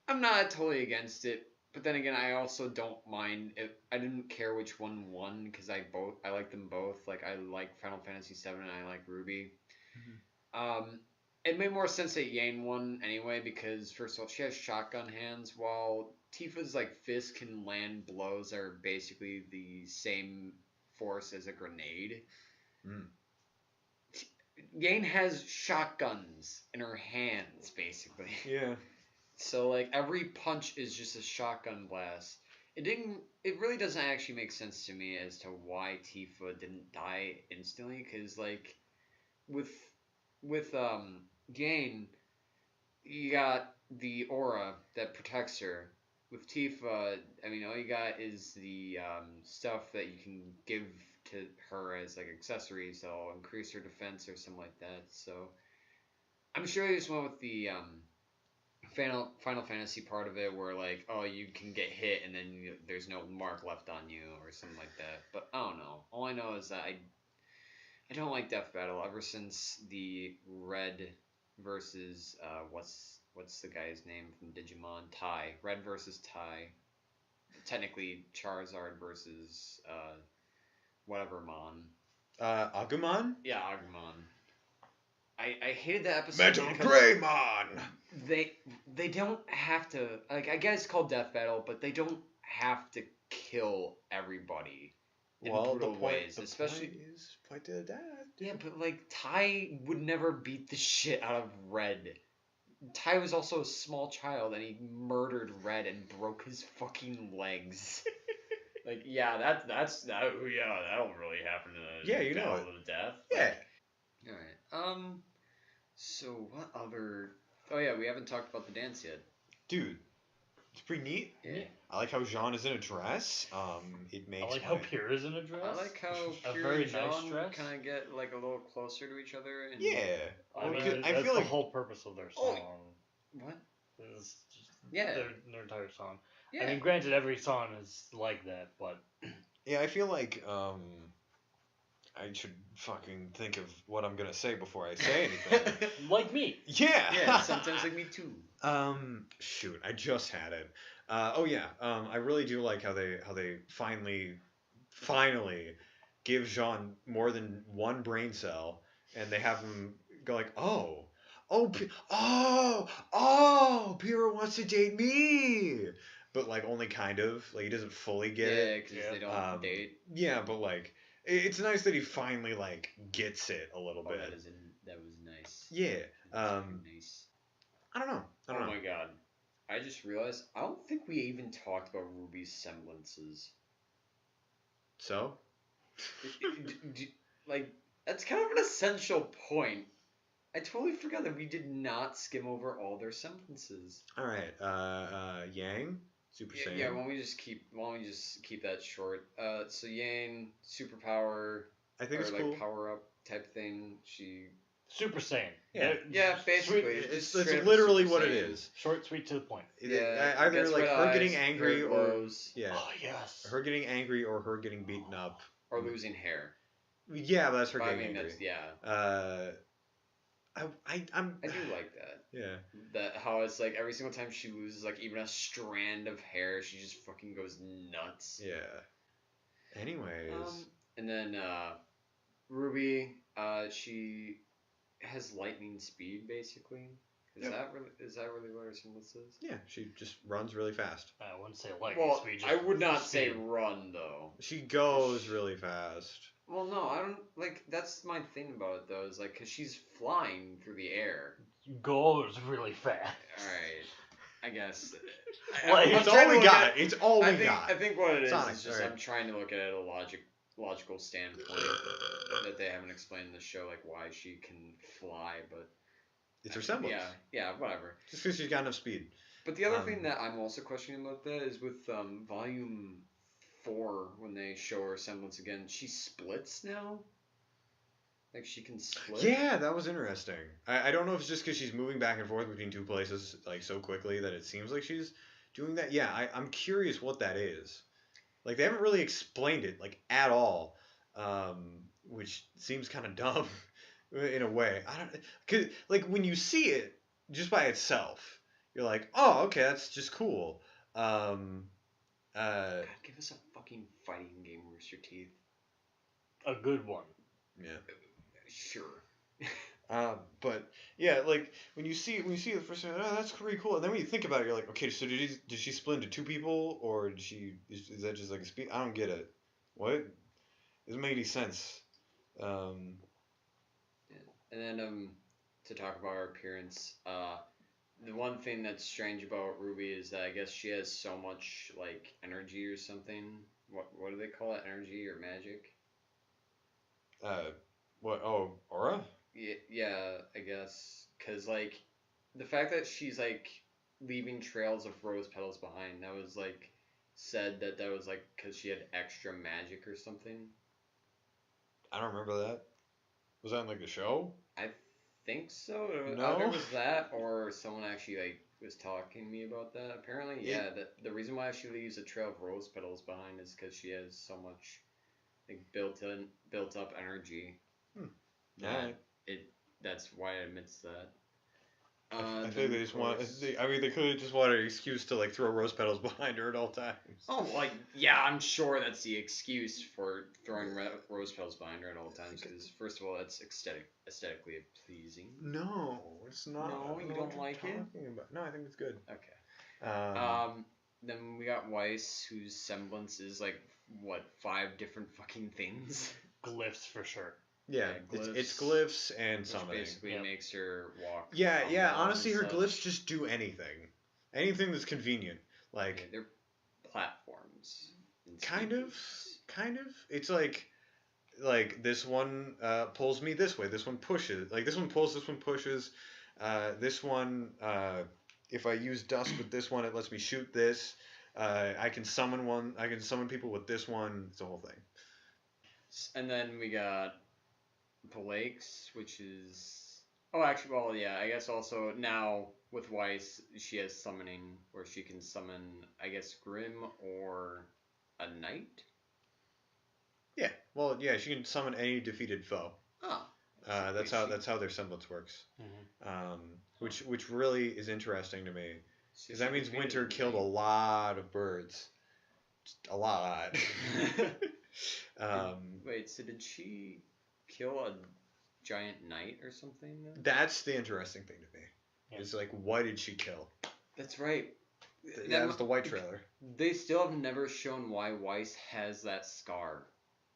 I'm not totally against it, but then again, I also don't mind if I didn't care which one won because I like them both. Like I like Final Fantasy VII and I like Ruby. It made more sense that Yang won anyway because first of all, she has shotgun hands, while Tifa's like fist can land blows that are basically the same force as a grenade. Mm. Yang has shotguns in her hands, basically. Yeah. So like every punch is just a shotgun blast. It really doesn't actually make sense to me as to why Tifa didn't die instantly, because like with Yang, you got the aura that protects her. With Tifa, I mean, all you got is the stuff that you can give to her as like accessories that'll increase her defense or something like that. So I'm sure they just went with the Final Fantasy part of it, where like, oh, you can get hit and then there's no mark left on you or something like that. But I don't know. All I know is that I don't like Death Battle ever since the Red versus what's the guy's name from Digimon? Tai. Red versus Tai. Technically Charizard versus whatever Mon. Agumon? Yeah, Agumon. I hated that episode. Metal because Greymon! They don't have to, like, I guess it's called Death Battle, but they don't have to kill everybody in brutal ways, especially point is fight to the death. yeah, but like Tai would never beat the shit out of Red. Tai was also a small child and he murdered Red and broke his fucking legs. Like, yeah, that that'll really happen to Yeah, you know battle it. to the death. Yeah. Alright. So what other oh yeah, we haven't talked about the dance yet. Dude, it's pretty neat. Yeah. I like how Jean is in a dress. It makes I like my... how Pyrrh is in a dress. I like how A Kira very and nice John dress. kind of get like a little closer to each other. And Yeah. I mean, I that's feel the like... whole purpose of their Oh, song. What? Is just Yeah. their entire song. Yeah. I mean, granted, every song is like that, but Yeah, I feel like I should fucking think of what I'm gonna say before I say anything. like me. Yeah. Yeah, sometimes like me too. Shoot, I just had it. I really do like how they finally give Jean more than one brain cell, and they have him go like, Pyrrha wants to date me, but like only kind of, like he doesn't fully get Yeah, it. because they don't Um, date. Yeah, but like it's nice that he finally like gets it a little Oh, bit. that was nice. Yeah. That was nice. I don't know. Oh my god. I just realized I don't think we even talked about Ruby's semblances. So? Like, that's kind of an essential point. I totally forgot that we did not skim over all their semblances. All right. Yang, Super Saiyan. Yeah, why don't we just keep that short? So Yang, superpower, I think or it's like cool. power up type thing. She Super Saiyan. yeah, basically. Sweet, It's straight up literally Super what it Saiyan. is. short, sweet, to the point. Yeah, Either gets like red her eyes, getting angry red or glows, yeah, Oh yes. her getting angry or her getting beaten up. or losing hair. Yeah, but that's her But I getting mean, angry. that's yeah. I'm I do like that. yeah. That how it's like every single time she loses like even a strand of hair, she just fucking goes nuts. Yeah. Anyways, And then Ruby, she has lightning speed basically. Is that really what her semblance is? yeah, she just runs really fast. I wouldn't say lightning Well, speed. I would not say speed. run though. She goes really fast. Well, no, I don't like. That's my thing about it though. Is like because she's flying through the air. Goes really fast. All right, I guess. Like, It's all we got. It's all we got. I think what it is Sonic, is just alright. I'm trying to look at it at a logical standpoint that they haven't explained in the show, like why she can fly, but It's her semblance. yeah, whatever. Just because she's got enough speed. But the other Um, thing that I'm also questioning about that is with Like she can split. Yeah, that was interesting. I don't know if it's just because she's moving back and forth between two places like so quickly that it seems like she's doing that. Yeah, I'm curious what that is. Like they haven't really explained it like at all, which seems kind of dumb in a way. I don't cause, like when you see it just by itself, you're like, oh, okay, that's just cool. Um, God, give us a fucking fighting game, Rooster Teeth. A good one. yeah. Sure. But yeah, like when you see it the first time, oh, that's pretty cool. And then when you think about it, you're like, okay, so did she split into two people, or is that just like a speed? I don't get it. What? It doesn't make any sense. And then to talk about her appearance, the one thing that's strange about Ruby is that I guess she has so much like energy or something. What do they call it? Energy or magic? What? Oh, aura? Yeah, I guess. Cause like the fact that she's like leaving trails of rose petals behind, that was like said that was like because she had extra magic or something. I don't remember that. Was that in like the show? I think so. No. Either was that or someone actually like was talking to me about that. Apparently, yeah. That the reason why she leaves a trail of rose petals behind is because she has so much like built up energy. Yeah. That's why it admits that. I think they just want. They could have just wanted an excuse to like throw rose petals behind her at all times. Oh, like yeah, I'm sure that's the excuse for throwing rose petals behind her at all times. Because first of all, that's aesthetically pleasing. No, it's not. No, you don't like it? No, I think it's good. Okay. Then we got Weiss, whose semblance is like what 5 different fucking things. Glyphs for sure. Yeah, it's glyphs and which summoning. basically makes her walk. Yeah. Honestly, her such. glyphs just do anything that's convenient. Like Yeah, they're platforms. kind of. It's like this one pulls me this way. This one pushes. Like this one pulls. This one pushes. This one, if I use dusk with this one, it lets me shoot this. I can summon one. I can summon people with this one. It's a whole thing. And then we got Blake's, which is actually, well, yeah, I guess also now with Weiss, she has summoning where she can summon, I guess, Grim or a knight. Yeah. Well, yeah, she can summon any defeated foe. Oh. That's how their semblance works. Mm-hmm. Which really is interesting to me, because that means Winter killed a lot of birds, just a lot. Wait, so did she kill a giant knight or something? Then? That's the interesting thing to me. Yeah. It's like, what did she kill? That's right. That was the white trailer. They still have never shown why Weiss has that scar.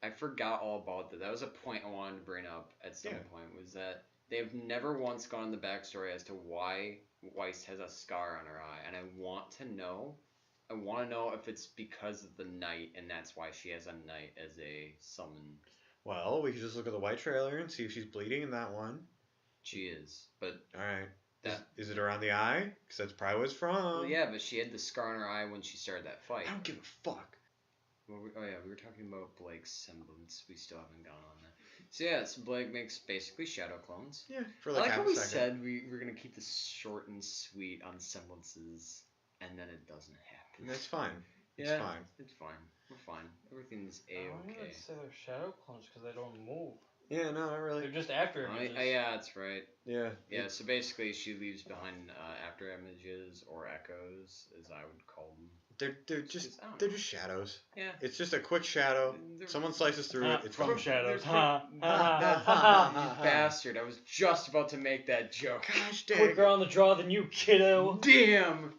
I forgot all about that. That was a point I wanted to bring up at some point, was that they've never once gone in the backstory as to why Weiss has a scar on her eye, and I want to know if it's because of the knight, and that's why she has a knight as a summon. Well, we could just look at the white trailer and see if she's bleeding in that one. She is, but all right. Is it around the eye? Because that's probably what it's from. Well, yeah, but she had the scar on her eye when she started that fight. I don't give a fuck. Well, we were talking about Blake's semblance. We still haven't gone on that. So yeah, Blake makes basically shadow clones. Yeah, for like I like half how a we second. said we were gonna keep this short and sweet on semblances, and then it doesn't happen. That's fine. Yeah, it's fine. It's fine. We're fine. Everything's I a-okay. wouldn't say they're shadow clones because they don't move. Yeah, no, not really. They're just after images. Yeah, that's right. Yeah. Yeah, so basically she leaves behind after images or echoes, as I would call them. They're just I don't they're know. just shadows. Yeah. It's just a quick shadow. They're- Someone slices through it. It's from fine. shadows. they're- Ha, You ha, ha, ha. bastard! I was just about to make that joke. Gosh dang. Quicker on the draw than you, kiddo. Damn!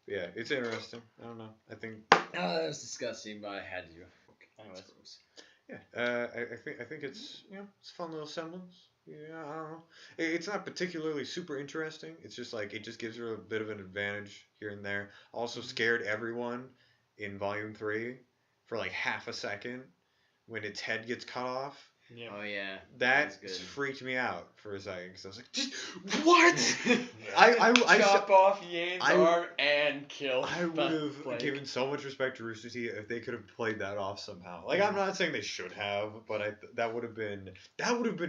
Yeah, it's interesting. I don't know. I think. Oh, that was disgusting, but I had to. Anyways. That's gross. Yeah. I think it's it's a fun little semblance. Yeah, I don't know. It's not particularly super interesting. It's just like it just gives her a bit of an advantage here and there. Also scared everyone in Volume 3 for like half a second when its head gets cut off. Yeah. Oh yeah. That That's good. freaked me out for a second because I was like, just what? I Chop off Yane's I- arm and kill. I would have Blake. given so much respect to Rooster Teeth if they could have played that off somehow. Like I'm not saying they should have, but that would have been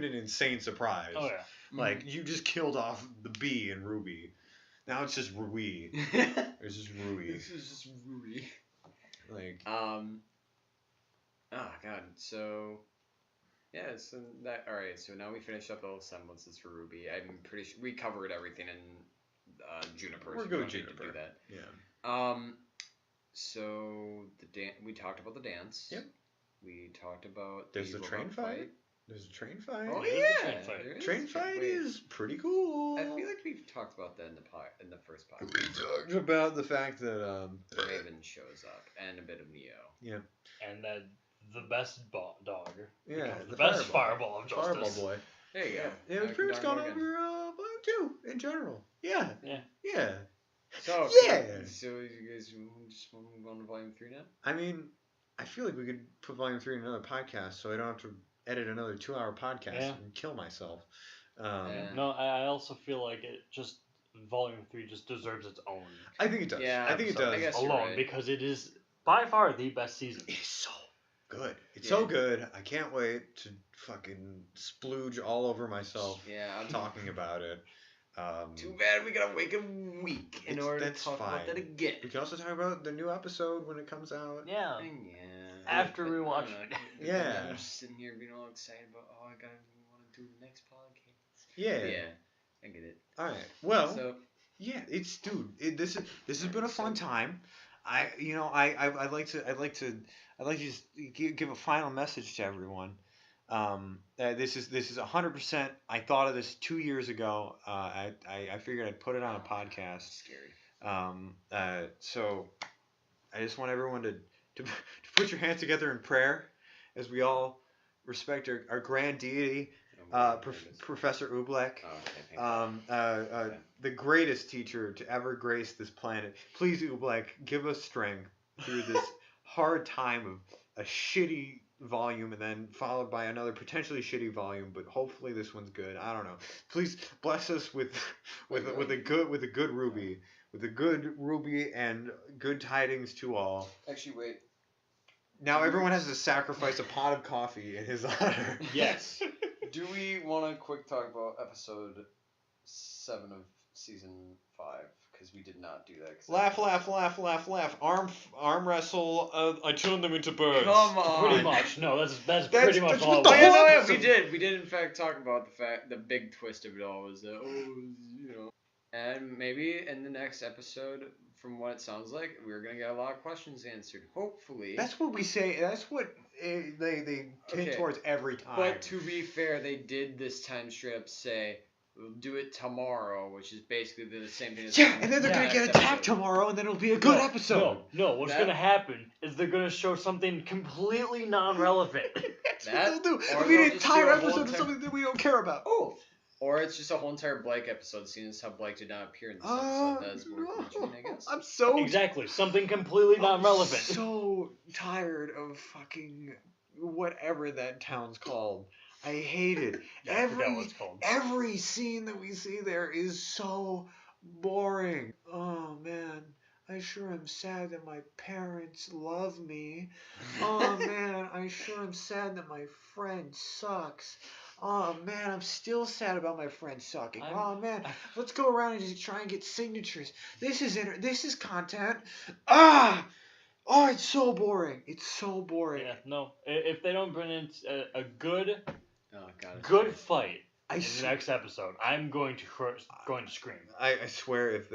an insane surprise. Oh yeah. Like you just killed off the B in RWBY. Now it's just RWBY. It's just RWBY. This is just RWBY. Like Oh god. So yeah. So that all right. So now we finished up all the semblances for RWBY. I'm pretty sure we covered everything in Juniper. We're so good we with don't need to Juniper. do that. yeah. So we talked about the dance. Yep. We talked about There's the train robot fight. There's a train fight. Oh There's a yeah, train fight. there is. Train fight Wait, is pretty cool. I feel like we've talked about that in the first we podcast. talked about the fact that Raven shows up and a bit of Neo. And that the best dog. yeah, becomes the best fireball of justice. Fireball boy. There you go. Yeah, Now it's we pretty can much talk gone about it again. over Volume 2 in general. Yeah. Yeah. Yeah. So Yeah. So you guys just want to move on to Volume 3 now? I mean, I feel like we could put Volume 3 in another podcast so I don't have to edit another 2-hour podcast Yeah. and kill myself. Yeah. No, I also feel like it just Volume 3 just deserves its own I think it does. Yeah, I think it so does. I guess you're alone right. because it is by far the best season. It's so good. It's Yeah. so good. I can't wait to fucking splooge all over myself Yeah, I'm talking about it. Too bad we gotta wait a week in order to that's talk about that fine. again. We can also talk about the new episode when it comes out. Yeah. Yeah. After but we I watch don't it. know. Yeah. I'm just sitting here being all excited about, I want to do the next podcast. Yeah. Yeah, I get it. All right. Well, So, yeah, it's this has been a fun time. I'd like to just give a final message to everyone. This is 100%. I thought of this 2 years ago. I figured I'd put it on a podcast. scary. So I just want everyone to put your hands together in prayer as we all respect our grand deity, Professor Oobleck. Oh, okay, thank you. The greatest teacher to ever grace this planet. Please, Oobleck, give us strength through this hard time of a shitty volume and then followed by another potentially shitty volume, but hopefully this one's good. I don't know. Please bless us with a good RWBY, with a good RWBY and good tidings to all. Actually, wait. Now everyone has to sacrifice a pot of coffee in his honor. Yes. Do we want to quick talk about episode 7 of season 5? Because we did not do that. Laugh. Arm wrestle. I turned them into birds. Come on. Pretty much. No, that's That's pretty much what all. the it whole was. Yeah, episode- we did. We did in fact talk about the big twist of it all was that and maybe in the next episode, from what it sounds like, we're gonna get a lot of questions answered. Hopefully. That's what we say. That's what they tend Okay. towards every time. But to be fair, they did this time straight up say we'll do it tomorrow, which is basically the same thing. As yeah, and then they're gonna next get attacked episode. tomorrow, and then it'll be a good episode. No, what's That- gonna happen is they're gonna show something completely non-relevant. That's That- what they'll do. or It'll be they'll an just entire do a whole episode of entire- something that we don't care about. Oh, or it's just a whole entire Blake episode, seeing as how Blake did not appear in this episode. That is worth mentioning, I guess. I'm so Exactly, something completely non-relevant. I'm so tired of fucking whatever that town's called. I hate it. Yeah, I forgot what it's called. Every scene that we see there is so boring. Oh man, I sure am sad that my parents love me. Oh man, I sure am sad that my friend sucks. Oh man, I'm still sad about my friend sucking. Oh man, let's go around and just try and get signatures. This is content. Ah! Oh, it's so boring. It's so boring. Yeah, no. If they don't bring in a good Oh god. it's good great. fight I in s- the next episode, I'm going to scream. I swear if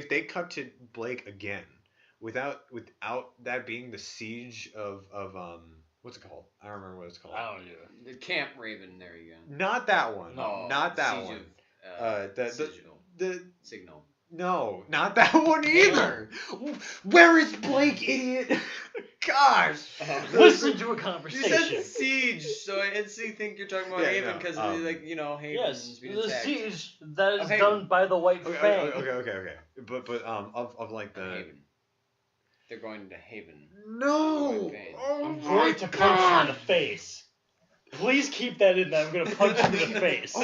they cut to Blake again without that being the siege of what's it called? I don't remember what it's called. I don't know. The Camp Raven. There you go. Not that one. No, not that Siege one. Of, The Signal. the Signal. no, not that one either. Where is Blake, idiot? Gosh. Listen to a You conversation. said siege, so I instantly think you're talking about Yeah, Haven no, because Haven's Yes, being the attacked. siege that Of is Haven. done by the White Okay, Fang. okay. But of like the Haven. They're going to Haven. no. Fang. Oh I'm my going to punch you in God. the face. Please keep that in there. I'm gonna punch you in the face.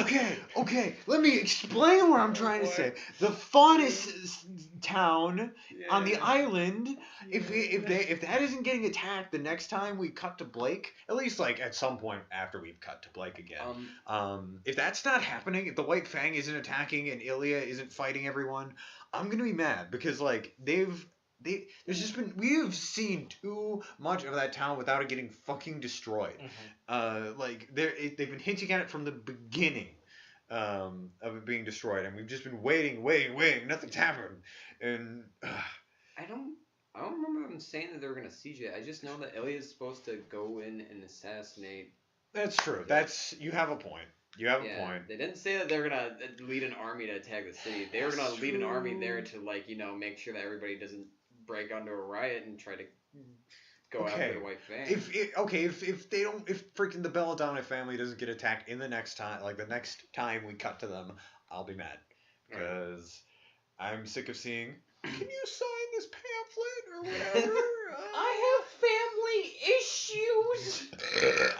Okay. Let me explain what I'm trying to boy. say. The funnest town on the Yeah. island. If that isn't getting attacked the next time we cut to Blake, at least like at some point after we've cut to Blake again. If that's not happening, if the White Fang isn't attacking and Ilya isn't fighting everyone, I'm gonna be mad because like there's just been we've seen too much of that town without it getting fucking destroyed. Like they've been hinting at it from the beginning of it being destroyed, and we've just been waiting. Nothing's happened, and I don't remember them saying that they were gonna siege it. I just know that Ilya's supposed to go in and assassinate. that's true. That's you have a point. You have a point. They didn't say that they were gonna lead an army to attack the city. They were gonna lead an army there to like make sure that everybody doesn't break onto a riot and try to go after the White Fang. If they don't, if freaking the Belladonna family doesn't get attacked in the next time, like the next time we cut to them, I'll be mad because I'm sick of seeing. Can you sign this pamphlet or whatever? I have family issues.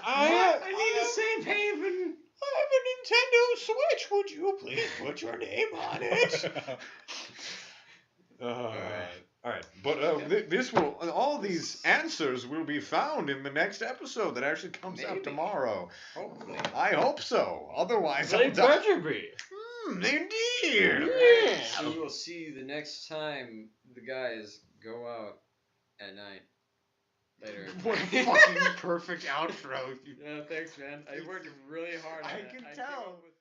I need a safe haven. I have a Nintendo Switch. Would you please put your name on it? All right, but this will all these answers will be found in the next episode that actually comes out tomorrow. Hopefully. I hope so. Otherwise, They I'll die. better be. Indeed. Yeah. So we'll see you the next time the guys go out at night. Later. What a fucking perfect outro. Yeah, thanks, man. I worked really hard on I it. can came tell. up with